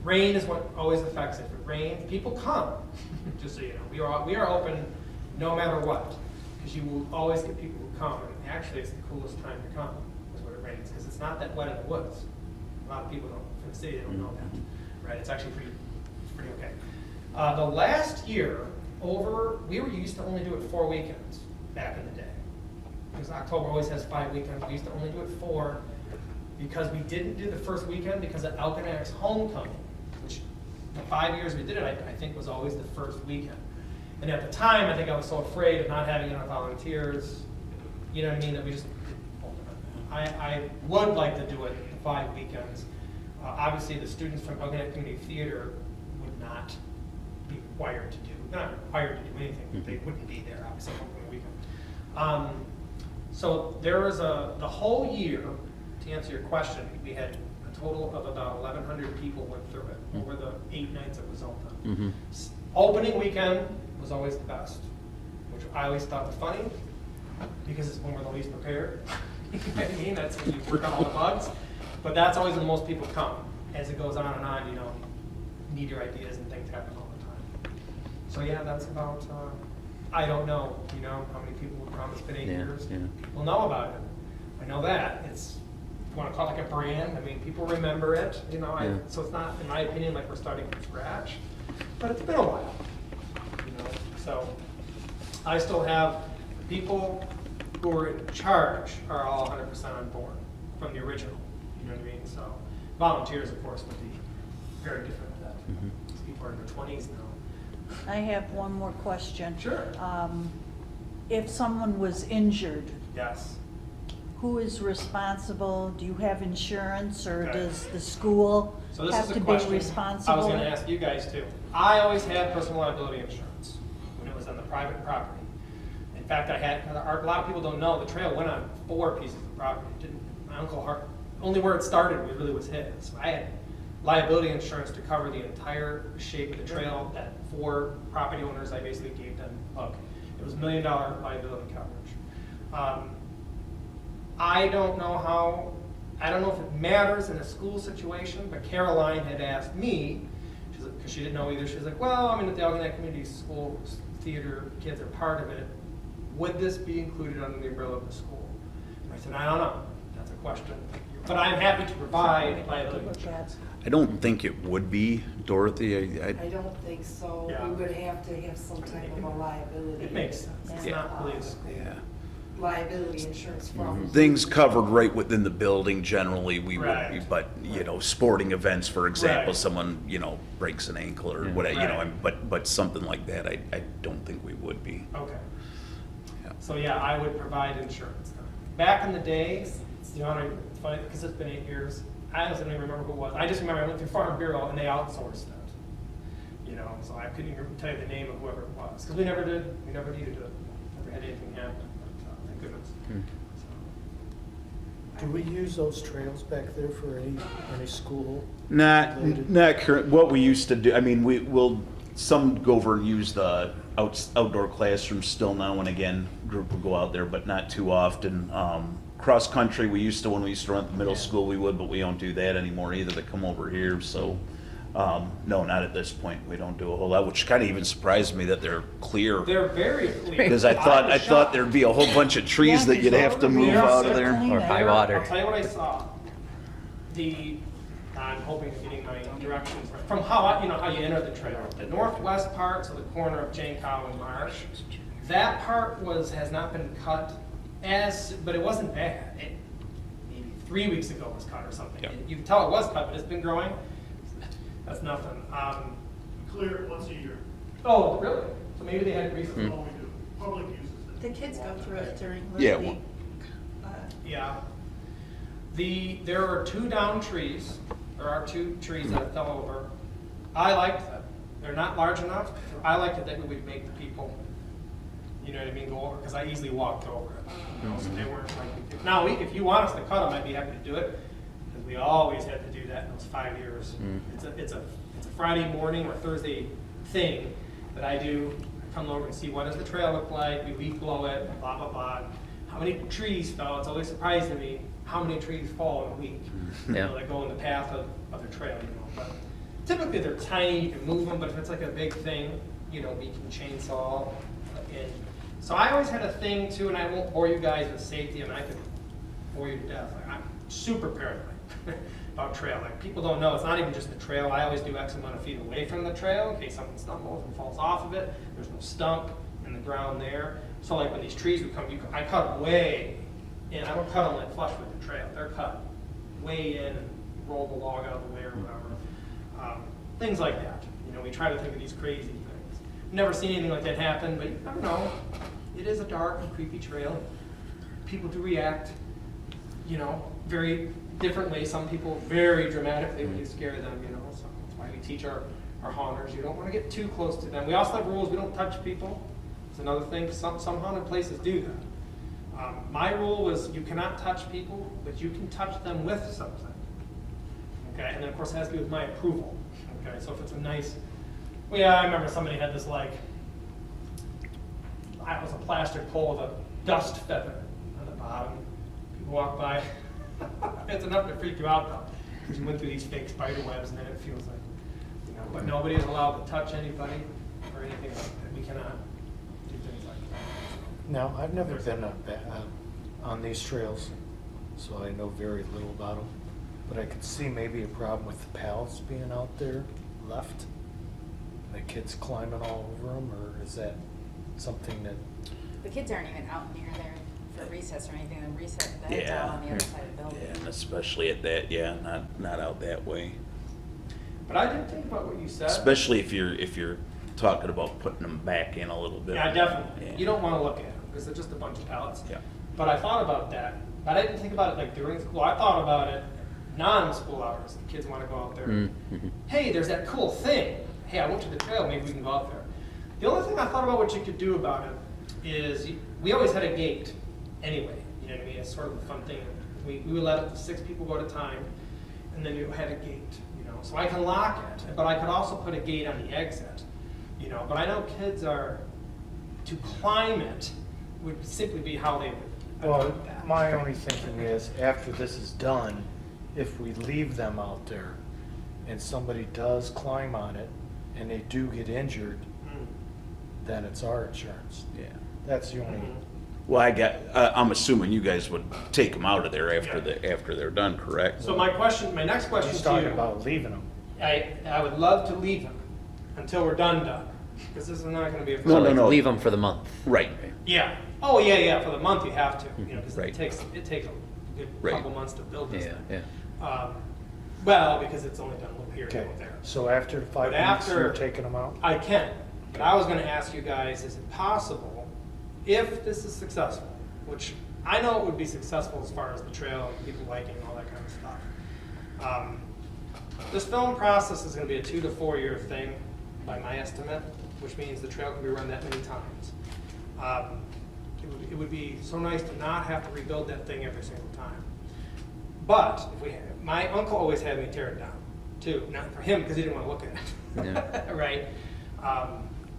[SPEAKER 8] Rain is what always affects it. If it rains, people come. Just so you know, we are open no matter what, because you will always get people who come. And actually, it's the coolest time to come is when it rains, because it's not that wet in the woods. A lot of people from the city don't know that, right? It's actually pretty okay. The last year, we were used to only do it 4 weekends back in the day. Because October always has 5 weekends. We used to only do it 4 because we didn't do the first weekend because of Alkanak's homecoming, which the 5 years we did it, I think was always the first weekend. And at the time, I think I was so afraid of not having enough volunteers, you know what I mean, that we just didn't hold it on that. I would like to do it 5 weekends. Obviously, the students from Elginak Community Theater would not be required to do, not required to do anything. They wouldn't be there, obviously, on the weekend. So there was the whole year, to answer your question, we had a total of about 1,100 people went through it over the 8 nights it was open. Opening weekend was always the best, which I always thought was funny because it's when we're the least prepared. You know what I mean? That's when you work on all the bugs. But that's always when most people come. As it goes on and on, you know, you need your ideas and things happen all the time. So yeah, that's about, I don't know, you know, how many people will come. It's been 8 years. People know about it. I know that. It's, if you want to call it like a brand, I mean, people remember it, you know, so it's not, in my opinion, like we're starting from scratch, but it's been a while, you know, so I still have people who are in charge are all 100% on board from the original, you know what I mean, so volunteers, of course, would be very different with that. These people are in their 20s now.
[SPEAKER 3] I have one more question.
[SPEAKER 8] Sure.
[SPEAKER 3] If someone was injured,
[SPEAKER 8] Yes.
[SPEAKER 3] who is responsible? Do you have insurance, or
[SPEAKER 8] Okay.
[SPEAKER 3] does the school
[SPEAKER 8] So this
[SPEAKER 3] have
[SPEAKER 8] is a
[SPEAKER 3] to be
[SPEAKER 8] question
[SPEAKER 3] responsible?
[SPEAKER 8] I was going to ask you guys too. I always had personal liability insurance when it was on the private property. In fact, I had, a lot of people don't know, the trail went on 4 pieces of property. It didn't, my uncle, only where it started really was his. So I had liability insurance to cover the entire shape of the trail that 4 property owners, I basically gave them, look, it was $1 million liability coverage. I don't know if it matters in a school situation, but Caroline had asked me, because she didn't know either, she was like, well, I mean, if the Elginak Community School Theater kids are part of it, would this be included under the umbrella of the school? And I said, I don't know, that's a question. But I'm happy to provide liability insurance.
[SPEAKER 6] I don't think it would be, Dorothy.
[SPEAKER 10] I don't think so.
[SPEAKER 8] Yeah.
[SPEAKER 10] We would have to have some type of a liability.
[SPEAKER 8] It makes sense, it's not really a school.
[SPEAKER 6] Yeah.
[SPEAKER 10] Liability insurance from.
[SPEAKER 6] Things covered right within the building generally, we would,
[SPEAKER 8] Right.
[SPEAKER 6] but, you know, sporting events, for example,
[SPEAKER 8] Right.
[SPEAKER 6] someone, you know, breaks an ankle or whatever, you know,
[SPEAKER 8] Right.
[SPEAKER 6] but something like that, I don't think we would be.
[SPEAKER 8] Okay.
[SPEAKER 6] Yeah.
[SPEAKER 8] So yeah, I would provide insurance. Back in the day, you know, it's funny because it's been 8 years. I honestly don't even remember who it was. I just remember I went through Farm Bureau and they outsourced it. You know, so I couldn't even tell you the name of whoever it was because we never did. We never needed to. Never had anything happen. But, thank goodness.
[SPEAKER 5] Do we use those trails back there for any school?
[SPEAKER 6] Not current, what we used to do, I mean, we'll, some go over and use the outdoor classrooms still now and again, group will go out there, but not too often. Cross-country, when we used to run at the middle school, we would, but we don't do that anymore either, they come over here, so, no, not at this point, we don't do a whole lot, which kind of even surprised me that they're clear.
[SPEAKER 8] They're very clear.
[SPEAKER 6] Because I
[SPEAKER 8] was
[SPEAKER 6] thought
[SPEAKER 8] shocked.
[SPEAKER 6] there'd be a whole bunch of trees that you'd have to move
[SPEAKER 8] Yeah,
[SPEAKER 6] out of
[SPEAKER 8] so
[SPEAKER 6] there.
[SPEAKER 3] clean.
[SPEAKER 1] Or high water.
[SPEAKER 8] I'll tell you what I saw. I'm hoping I'm getting my directions right. From how you enter the trail. The northwest part, so the corner of Jankow and Marsh, that part has not been cut but it wasn't bad. It, maybe 3 weeks ago it was cut or something.
[SPEAKER 6] Yeah.
[SPEAKER 8] You can tell it was cut, but it's been growing. That's nothing.
[SPEAKER 4] Clear it once a year.
[SPEAKER 8] Oh, really? So maybe they had recently.
[SPEAKER 4] All we do. Public uses it.
[SPEAKER 3] The kids go through it during
[SPEAKER 6] Yeah,
[SPEAKER 3] Little League.
[SPEAKER 8] Yeah. There are 2 down trees. There are 2 trees that fell over. I liked them. They're not large enough. I liked it that we would make the people, you know what I mean, go over, because I easily walked over it. You know, so they weren't like, now, if you want us to cut them, I'd be happy to do it, because we always had to do that in those 5 years. It's a Friday morning or Thursday thing that I do. I come over and see what does the trail look like, we leaf blow it, blah, blah, blah. How many trees fell? It's always surprising to me how many trees fall in a week. You know, that go in the path of the trail, you know. But typically they're tiny, you can move them, but if it's like a big thing, you know, we can chainsaw. And so I always had a thing too, and I won't bore you guys with safety, and I could bore you to death. Like, I'm super paranoid about trail. Like, people don't know, it's not even just the trail. I always do X amount of feet away from the trail in case someone stumbles and falls off of it. There's no stump in the ground there. So like when these trees would come, I cut way in. I don't cut them like flush with the trail. They're cut way in and roll the log out of the way or whatever. Things like that. You know, we try to think of these crazy things. never seen anything like that happen, but you never know. It is a dark and creepy trail. People do react, you know, very differently. Some people very dramatically when you scare them, you know. So that's why we teach our haunters. You don't want to get too close to them. We also have rules. We don't touch people. It's another thing. Some haunted places do that. My rule was you cannot touch people, but you can touch them with something. Okay, and then of course it has to be with my approval. Okay, so if it's a nice, well, yeah, I remember somebody had this like, it was a plastic pole with a dust feather on the bottom. People walk by. It's enough to freak you out though, because you went through these fake spider webs, and then it feels like, you know. But nobody is allowed to touch anybody or anything like that. We cannot do things like that.
[SPEAKER 5] Now, I've never been on these trails, so I know very little about them. But I could see maybe a problem with the pallets being out there left, the kids climbing all over them, or is that something that?
[SPEAKER 11] The kids aren't even out near there for recess or anything. The recess, that's
[SPEAKER 6] Yeah.
[SPEAKER 11] out on the other side of the building.
[SPEAKER 6] Yeah, and especially at that, yeah, not out that way.
[SPEAKER 8] But I didn't think about what you said.
[SPEAKER 6] Especially if you're talking about putting them back in a little bit.
[SPEAKER 8] Yeah, definitely.
[SPEAKER 6] Yeah.
[SPEAKER 8] You don't want to look at them because they're just a bunch of pallets.
[SPEAKER 6] Yeah.
[SPEAKER 8] But I thought about that. But I didn't think about it like during school. I thought about it non-school hours. The kids want to go out there.
[SPEAKER 1] Mm-hmm.
[SPEAKER 8] Hey, there's that cool thing. Hey, I went to the trail. Maybe we can go out there. The only thing I thought about what you could do about it is we always had a gate anyway. You know what I mean? It's sort of a fun thing. We would let up to 6 people go at a time, and then you had a gate. You know, so I can lock it, but I could also put a gate on the exit. You know, but I know kids are to climb it would simply be how they would.
[SPEAKER 5] Well,
[SPEAKER 8] attempt that.
[SPEAKER 5] my only thinking is, after this is done, if we leave them out there and somebody does climb on it and they do get injured, then it's our insurance.
[SPEAKER 6] Yeah.
[SPEAKER 5] That's the only,
[SPEAKER 6] Well, I'm assuming you guys would take them out of there after they're done, correct?
[SPEAKER 8] So my next question
[SPEAKER 5] he's
[SPEAKER 8] to you.
[SPEAKER 5] talking about leaving them.
[SPEAKER 8] I would love to leave them until we're done, because this is not going to be a.
[SPEAKER 1] So like
[SPEAKER 6] no.
[SPEAKER 1] leave them for the month.
[SPEAKER 6] Right.
[SPEAKER 8] Yeah. Oh yeah. For the month you have to, you know, because
[SPEAKER 1] Right.
[SPEAKER 8] it takes a good
[SPEAKER 6] Right.
[SPEAKER 8] couple months to build this
[SPEAKER 1] Yeah,
[SPEAKER 8] thing.
[SPEAKER 1] yeah.
[SPEAKER 8] Well, because it's only done a little here
[SPEAKER 5] Okay,
[SPEAKER 8] and there.
[SPEAKER 5] so after 5
[SPEAKER 8] But
[SPEAKER 5] weeks,
[SPEAKER 8] after-
[SPEAKER 5] you're taking them out?
[SPEAKER 8] I can, but I was going to ask you guys: is it possible, if this is successful, which I know it would be successful as far as the trail and people liking and all that kind of stuff. This film process is going to be a 2 to 4 year thing, by my estimate, which means the trail can be run that many times. It would be so nice to not have to rebuild that thing every single time. But my uncle always had me tear it down, too. Not for him, because he didn't want to look at it. Right?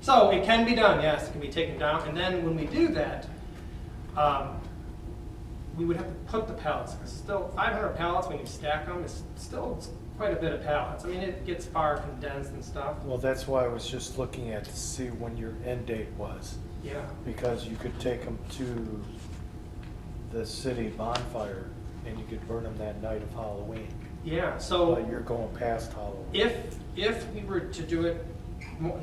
[SPEAKER 8] So it can be done, yes, it can be taken down. And then when we do that, we would have to put the pallets. Because still, 500 pallets, when you stack them, is still quite a bit of pallets. I mean, it gets far condensed and stuff.
[SPEAKER 5] Well, that's why I was just looking at to see when your end date was.
[SPEAKER 8] Yeah.
[SPEAKER 5] Because you could take them to the city bonfire and you could burn them that night of Halloween.
[SPEAKER 8] Yeah, so
[SPEAKER 5] But you're going past Halloween.
[SPEAKER 8] if we were to do it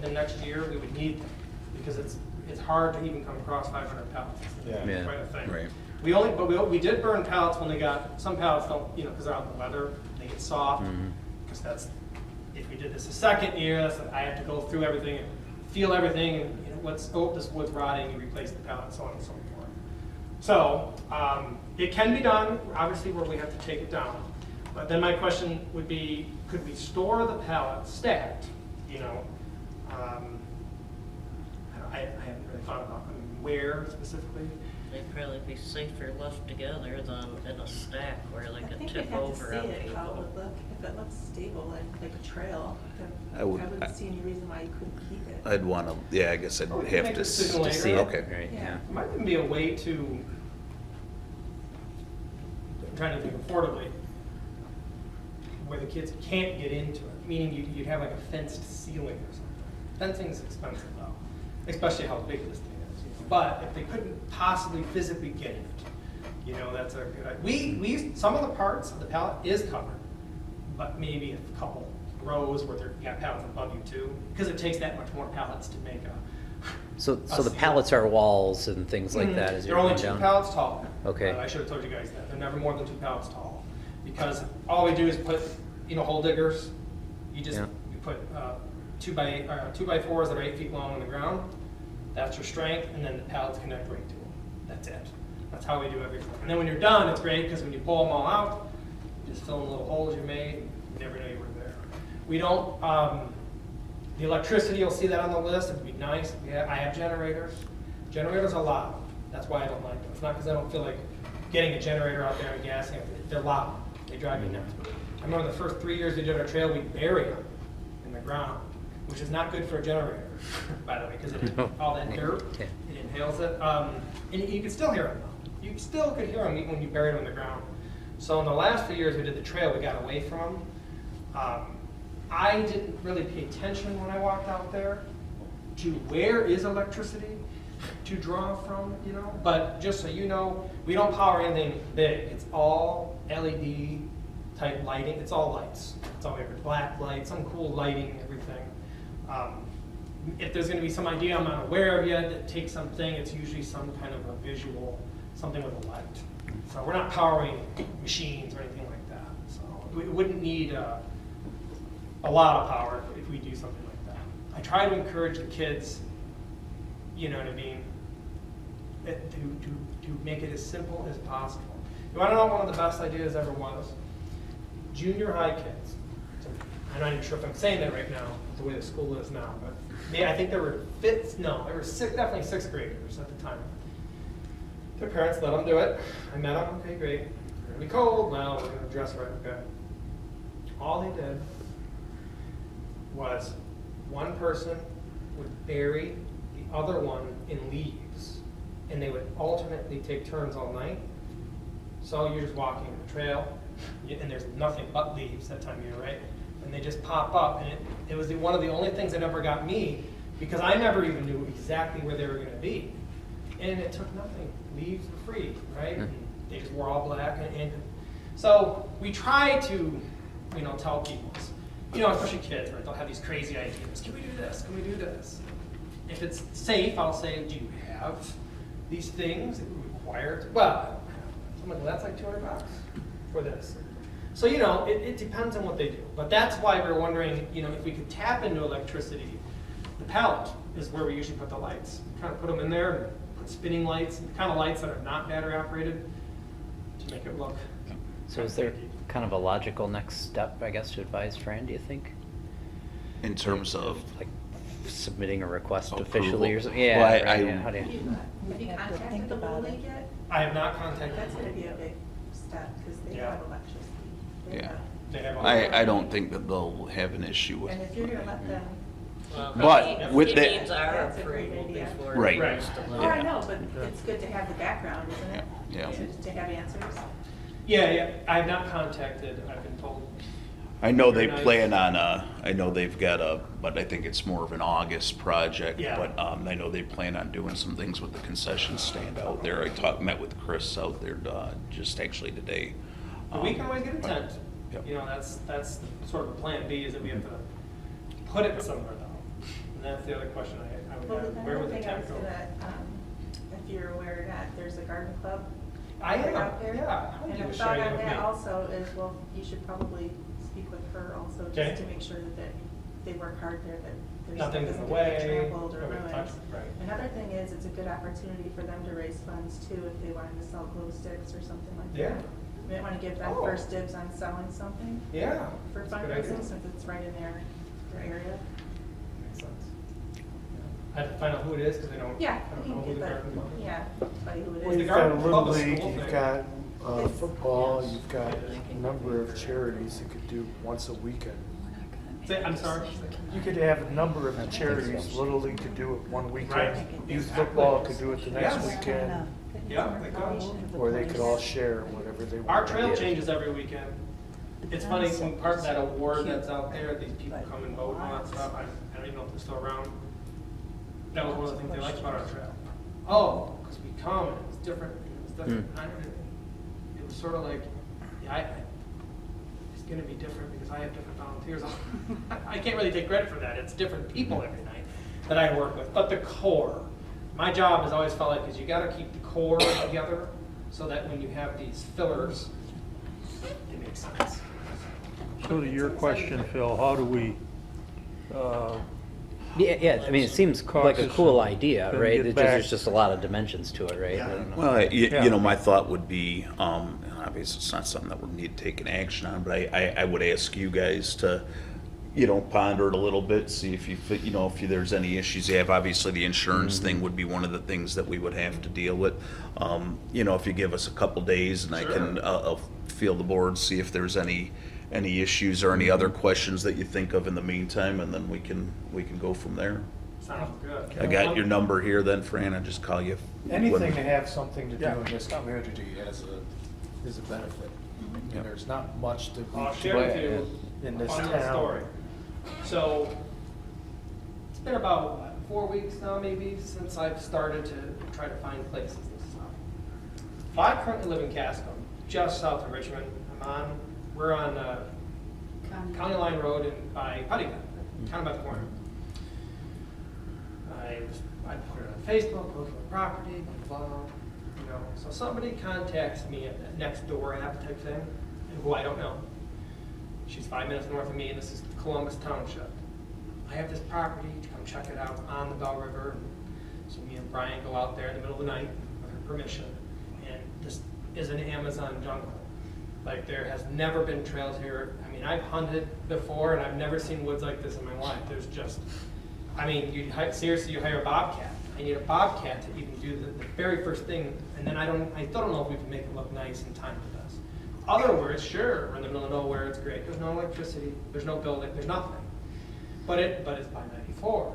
[SPEAKER 8] the next year, we would need them. Because it's hard to even come across 500 pallets. It's
[SPEAKER 5] Yeah.
[SPEAKER 8] quite a thing.
[SPEAKER 1] Right.
[SPEAKER 8] We did burn pallets when they got, some pallets don't, you know, because they're out in the weather, they get soft. Because that's, if we did this a second year, I have to go through everything and feel everything, and you know, this wood's rotting, you replace the pallet, so on and so forth. So, it can be done, obviously where we have to take it down. But then my question would be, could we store the pallets stacked, you know? I haven't really thought about, where specifically.
[SPEAKER 12] They'd probably be safer left together than in a stack where they
[SPEAKER 13] I
[SPEAKER 12] could
[SPEAKER 13] think we'd
[SPEAKER 12] tip
[SPEAKER 13] have to
[SPEAKER 12] over
[SPEAKER 13] see
[SPEAKER 12] on
[SPEAKER 13] it, how it
[SPEAKER 12] people.
[SPEAKER 13] would look. If it looks stable, like a trail, then
[SPEAKER 6] I
[SPEAKER 13] I
[SPEAKER 6] would-
[SPEAKER 13] wouldn't see any reason why you couldn't keep it.
[SPEAKER 6] I'd want to, yeah, I guess I'd
[SPEAKER 8] Oh, we can
[SPEAKER 6] have
[SPEAKER 8] make
[SPEAKER 6] to
[SPEAKER 8] a decision
[SPEAKER 6] to see it.
[SPEAKER 8] later.
[SPEAKER 6] Okay.
[SPEAKER 1] Right, yeah.
[SPEAKER 13] Yeah.
[SPEAKER 8] Might even be a way to, I'm trying to think affordably, where the kids can't get into it, meaning you'd have like a fenced ceiling or something. Fencing's expensive though, especially how big this thing is. You know. But if they couldn't possibly physically get in it, you know, that's a good idea. Some of the parts of the pallet is covered, but maybe a couple rows where you got pallets above you too, because it takes that much more pallets to make a.
[SPEAKER 1] So the
[SPEAKER 8] ceiling.
[SPEAKER 1] pallets are walls and things like that as you're
[SPEAKER 8] They're only
[SPEAKER 1] going
[SPEAKER 8] 2
[SPEAKER 1] down?
[SPEAKER 8] pallets tall.
[SPEAKER 1] Okay.
[SPEAKER 8] I should have told you guys that. They're never more than 2 pallets tall. Because all we do is put, hole diggers. You just,
[SPEAKER 1] Yeah.
[SPEAKER 8] you put 2 by 4s that are 8 feet long on the ground. That's your strength, and then the pallets connect right to them. That's it. That's how we do everything. And then when you're done, it's great because when you pull them all out, you just fill in the little holes you made. You never know you were there. We don't, the electricity, you'll see that on the list. It'd be nice. I have generators. Generators are loud. That's why I don't like them. It's not because I don't feel like getting a generator out there and gassing it. They're loud. They drive me nuts. I remember the first 3 years we did our trail, we buried them in the ground, which is not good for a generator, by the way, because all that dirt, it inhales it. And you can still hear them. You still could hear them even when you buried them in the ground. So in the last few years we did the trail, we got away from them. I didn't really pay attention when I walked out there to where is electricity to draw from, you know. But just so you know, we don't power anything big. It's all LED type lighting. It's all lights. It's all black lights, some cool lighting, everything. If there's going to be some idea I'm not aware of yet that takes something, it's usually some kind of a visual, something with a light. So we're not powering machines or anything like that. So we wouldn't need a lot of power if we do something like that. I try to encourage the kids, you know what I mean, to make it as simple as possible. You want to know what one of the best ideas ever was? Junior high kids. I'm not even sure if I'm saying that right now, the way the school is now, but I think there were definitely 6th graders at the time. Their parents let them do it. I met them, okay, great. We're gonna be cold, well, we're gonna dress right, okay. All they did was one person would bury the other one in leaves, and they would alternately take turns all night. So you're just walking the trail, and there's nothing but leaves that time of year, right? And they just pop up, and it was one of the only things that ever got me, because I never even knew exactly where they were going to be. And it took nothing. Leaves were free, right? And they just were all black. And so we try to, you know, tell people, you know, especially kids, right? They'll have these crazy ideas. Can we do this? Can we do this? If it's safe, I'll say, do you have these things that require? Well, I don't have them. I'm like, well, that's like $200 for this. So, you know, it depends on what they do. But that's why we're wondering, you know, if we could tap into electricity. The pallet is where we usually put the lights. Trying to put them in there, and put spinning lights, the kind of lights that are not battery operated to make it look.
[SPEAKER 1] So is there kind of a logical next step, I guess, to advise Fran, do you think?
[SPEAKER 6] In terms of
[SPEAKER 1] Like submitting a request
[SPEAKER 6] approval?
[SPEAKER 1] officially or something? Yeah,
[SPEAKER 6] Well,
[SPEAKER 1] right,
[SPEAKER 6] I-
[SPEAKER 1] yeah, how do you?
[SPEAKER 13] Have you
[SPEAKER 3] have to
[SPEAKER 13] contacted
[SPEAKER 3] think
[SPEAKER 13] the
[SPEAKER 3] about
[SPEAKER 13] Little
[SPEAKER 3] it.
[SPEAKER 13] League yet?
[SPEAKER 8] I have not contacted.
[SPEAKER 13] That's gonna be a big step, because they
[SPEAKER 8] Yeah.
[SPEAKER 13] have electricity. They
[SPEAKER 6] Yeah.
[SPEAKER 13] have-
[SPEAKER 8] They have all
[SPEAKER 6] I don't think that they'll have an issue with
[SPEAKER 13] And if you're gonna let them,
[SPEAKER 12] Well,
[SPEAKER 6] But
[SPEAKER 12] if
[SPEAKER 6] with
[SPEAKER 12] he
[SPEAKER 6] that-
[SPEAKER 12] needs our
[SPEAKER 13] That's a great
[SPEAKER 12] approval
[SPEAKER 13] idea.
[SPEAKER 12] before
[SPEAKER 6] Right.
[SPEAKER 12] he goes to
[SPEAKER 13] oh, I know, but it's good to have the background, isn't it?
[SPEAKER 6] Yeah.
[SPEAKER 13] To have answers.
[SPEAKER 8] Yeah, I have not contacted, I've been told.
[SPEAKER 6] I know they
[SPEAKER 8] Very nice.
[SPEAKER 6] plan on I know they've got but I think it's more of an August project.
[SPEAKER 8] Yeah.
[SPEAKER 6] But I know they plan on doing some things with the concession stand out there. Met with Chris out there just actually today.
[SPEAKER 8] But we can always get a tent.
[SPEAKER 6] Yep.
[SPEAKER 8] You know, that's sort of the plan B, is that we have to put it somewhere though. And that's the other question I would
[SPEAKER 13] Well,
[SPEAKER 8] have,
[SPEAKER 13] the
[SPEAKER 8] where
[SPEAKER 13] other
[SPEAKER 8] would the
[SPEAKER 13] thing I was
[SPEAKER 8] tent go?
[SPEAKER 13] gonna, if you're aware or not, there's a garden club.
[SPEAKER 8] I am,
[SPEAKER 13] right out there.
[SPEAKER 8] yeah. How would
[SPEAKER 13] And
[SPEAKER 8] you
[SPEAKER 13] a
[SPEAKER 8] share
[SPEAKER 13] thought
[SPEAKER 8] it
[SPEAKER 13] on
[SPEAKER 8] with
[SPEAKER 13] that
[SPEAKER 8] me?
[SPEAKER 13] also is, well, you should probably speak with her also,
[SPEAKER 8] Okay.
[SPEAKER 13] just to make sure that they work hard there, that there's
[SPEAKER 8] Nothing's in
[SPEAKER 13] doesn't
[SPEAKER 8] the
[SPEAKER 13] get
[SPEAKER 8] way.
[SPEAKER 13] trampled or
[SPEAKER 8] Nobody
[SPEAKER 13] ruined.
[SPEAKER 8] touches it, right.
[SPEAKER 13] Another thing is, it's a good opportunity for them to raise funds too, if they wanted to sell glow sticks or something like
[SPEAKER 8] Yeah.
[SPEAKER 13] that. We might wanna give them
[SPEAKER 8] Oh.
[SPEAKER 13] first dibs on selling something
[SPEAKER 8] Yeah.
[SPEAKER 13] for
[SPEAKER 8] that's a good idea.
[SPEAKER 13] fundraising, since it's right in their area.
[SPEAKER 8] Makes sense. I have to find out who it is, because I don't know who the garden club is.
[SPEAKER 13] Yeah, tell you who it
[SPEAKER 8] Well,
[SPEAKER 13] is.
[SPEAKER 8] the
[SPEAKER 5] You've got a
[SPEAKER 8] garden club
[SPEAKER 5] little
[SPEAKER 8] is
[SPEAKER 5] league,
[SPEAKER 8] school
[SPEAKER 5] you've
[SPEAKER 8] thing.
[SPEAKER 5] got football, you've got a number of charities that could do once a weekend.
[SPEAKER 8] I'm sorry?
[SPEAKER 5] You could have a number of charities, Little League could do it one weekend,
[SPEAKER 8] Right.
[SPEAKER 5] youth football could do it the next
[SPEAKER 8] Yes.
[SPEAKER 5] weekend,
[SPEAKER 8] Yeah, they could.
[SPEAKER 5] or they could all share whatever they want.
[SPEAKER 8] Our trail changes every weekend. It's funny, some part of that award that's out there, these people come and vote and all that stuff, I don't even know if they're still around. That was one of the things they liked about our trail. Oh, because we come and it was different, I don't know. It was sort of like, yeah, it's gonna be different because I have different volunteers. I can't really take credit for that, it's different people every night that I work with, but the core. My job has always felt like, is you gotta keep the core together so that when you have these fillers, it makes sense.
[SPEAKER 14] So to your question, Phil, how do we
[SPEAKER 1] Yeah, I mean, it seems like a
[SPEAKER 4] Caucus
[SPEAKER 1] cool
[SPEAKER 4] and
[SPEAKER 1] idea,
[SPEAKER 4] then
[SPEAKER 1] right?
[SPEAKER 4] get
[SPEAKER 1] There's
[SPEAKER 4] back.
[SPEAKER 1] just a lot of dimensions to it, right? I don't know.
[SPEAKER 6] Well,
[SPEAKER 4] Yeah.
[SPEAKER 6] you know, my thought would be, and obviously it's not something that we need to take an action on, but I would ask you guys to, you know, ponder it a little bit, see if you know, if there's any issues you have. Obviously, the insurance thing would be one of the things that we would have to deal with. You know, if you give us a couple days and I can, I'll feel the board, see if there's any issues or any other questions that you think of in the meantime, and then we can go from there.
[SPEAKER 8] Sounds good.
[SPEAKER 6] I got your number here then, Fran, I'll just call you.
[SPEAKER 5] Anything to have something to do
[SPEAKER 4] Yeah.
[SPEAKER 5] in this community is a benefit. And there's not much to
[SPEAKER 8] I'll
[SPEAKER 5] be
[SPEAKER 8] share with you
[SPEAKER 5] in this
[SPEAKER 8] a funny story.
[SPEAKER 5] town.
[SPEAKER 8] So, it's been about what, 4 weeks now maybe since I've started to try to find places and stuff. I currently live in Casco, just south of Richmond. We're on County Line Road by Puttigat, kind of by the corner. I put it on Facebook, look for the property, blah, blah, you know. So somebody contacts me at that next door app type thing, who I don't know. She's 5 minutes north of me, and this is Columbus Township. I have this property, to come check it out on the Bell River. So me and Brian go out there in the middle of the night with her permission, and this is an Amazon jungle. Like, there has never been trails here. I mean, I've hunted before, and I've never seen woods like this in my life. There's just, I mean, seriously, you hire a bobcat. I need a bobcat to even do the very first thing, and then I still don't know if we can make it look nice in time for this. Other words, sure, we're in the middle of nowhere, it's great. There's no electricity, there's no building, there's nothing. But it's by 94,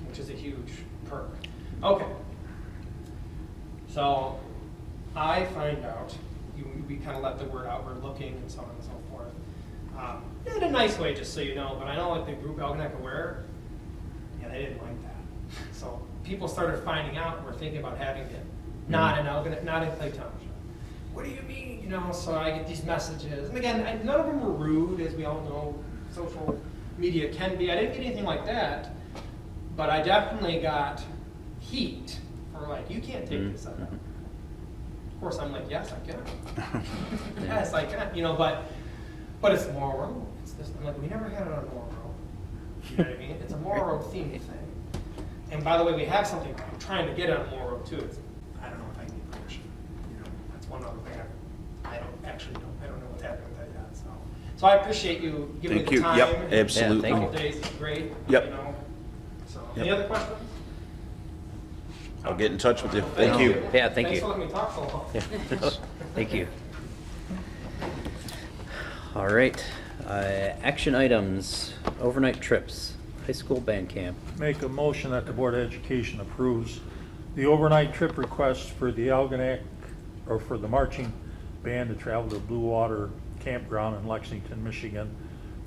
[SPEAKER 8] which is a huge perk. Okay. So I find out, we kind of let the word out, we're looking and so on and so forth. In a nice way, just so you know, but I know like the group Algonac Aware, yeah, they didn't like that. So people started finding out we're thinking about having it not in Algonac, not in Clay Township. What do you mean? You know, so I get these messages. And again, none of them were rude, as we all know, social media can be. I didn't get anything like that, but I definitely got heat for like, you can't take this out. Of course, I'm like, yes, I can. Yes, I can. You know, but it's Morrow Road. It's this. I'm like, we never had it on Morrow Road. You know what I mean? It's a Morrow Road themed thing. And by the way, we have something I'm trying to get on Morrow Road too. I don't know if I need permission. You know, that's one other thing. I don't know what's happening with that yet. So I appreciate you giving me the time.
[SPEAKER 6] Yep,
[SPEAKER 8] and
[SPEAKER 6] absolutely.
[SPEAKER 8] A couple days is great.
[SPEAKER 6] Yep.
[SPEAKER 8] You know. So
[SPEAKER 6] Yep.
[SPEAKER 8] any other questions?
[SPEAKER 6] I'll get in touch with you. Thank you.
[SPEAKER 1] Yeah, thank
[SPEAKER 8] Thanks
[SPEAKER 1] you.
[SPEAKER 8] for letting me talk so long.
[SPEAKER 1] Yeah. Thank you. All right, action items, overnight trips, high school band camp.
[SPEAKER 4] Make a motion that the Board of Education approves the overnight trip request for the Algonac, or for the marching band to travel to Blue Water Campground in Lexington, Michigan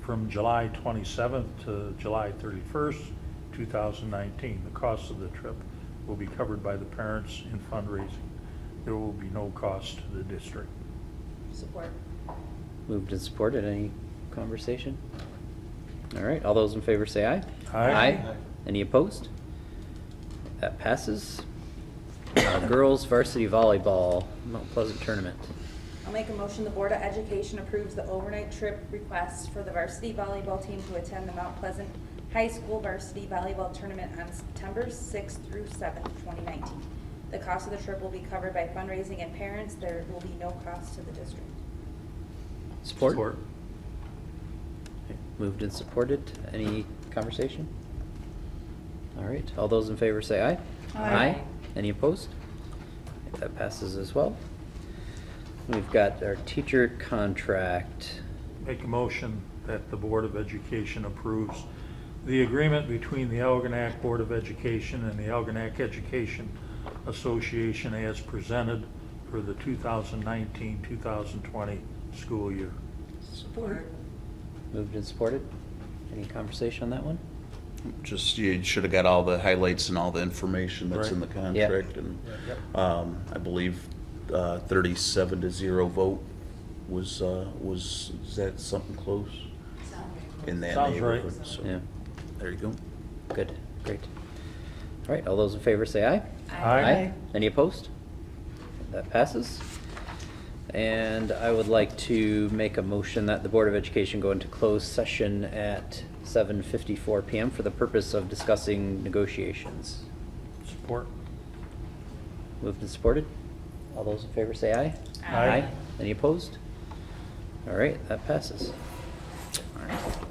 [SPEAKER 4] from July 27th to July 31st, 2019. The cost of the trip will be covered by the parents in fundraising. There will be no cost to the district.
[SPEAKER 11] Support.
[SPEAKER 1] Moved and supported. Any conversation? All right, all those in favor say aye.
[SPEAKER 4] Aye.
[SPEAKER 1] Any opposed? That passes. Girls varsity volleyball, Mount Pleasant tournament.
[SPEAKER 11] I'll make a motion, the Board of Education approves the overnight trip request for the varsity volleyball team to attend the Mount Pleasant High School Varsity Volleyball Tournament on September 6th through 7th, 2019. The cost of the trip will be covered by fundraising and parents. There will be no cost to the district.
[SPEAKER 1] Support?
[SPEAKER 4] Support.
[SPEAKER 1] Okay, moved and supported. Any conversation? All right, all those in favor say aye.
[SPEAKER 11] Aye.
[SPEAKER 1] Any opposed? That passes as well. We've got our teacher contract.
[SPEAKER 4] Make a motion that the Board of Education approves the agreement between the Algonac Board of Education and the Algonac Education Association as presented for the 2019-2020 school year.
[SPEAKER 11] Support.
[SPEAKER 1] Moved and supported. Any conversation on that one?
[SPEAKER 6] Just, you should have got all the highlights and all the information that's in the
[SPEAKER 4] Right.
[SPEAKER 6] contract. And I believe 37-0 vote was, is that something close? In that
[SPEAKER 4] Sounds right.
[SPEAKER 6] neighborhood? So,
[SPEAKER 1] Yeah,
[SPEAKER 6] there you go.
[SPEAKER 1] good, great. All right, all those in favor say aye.
[SPEAKER 4] Aye.
[SPEAKER 1] Any opposed? That passes. And I would like to make a motion that the Board of Education go into closed session at 7:54 PM for the purpose of discussing negotiations.
[SPEAKER 4] Support.
[SPEAKER 1] Moved and supported. All those in favor say aye.
[SPEAKER 4] Aye.
[SPEAKER 1] Any opposed? All right, that passes. All right.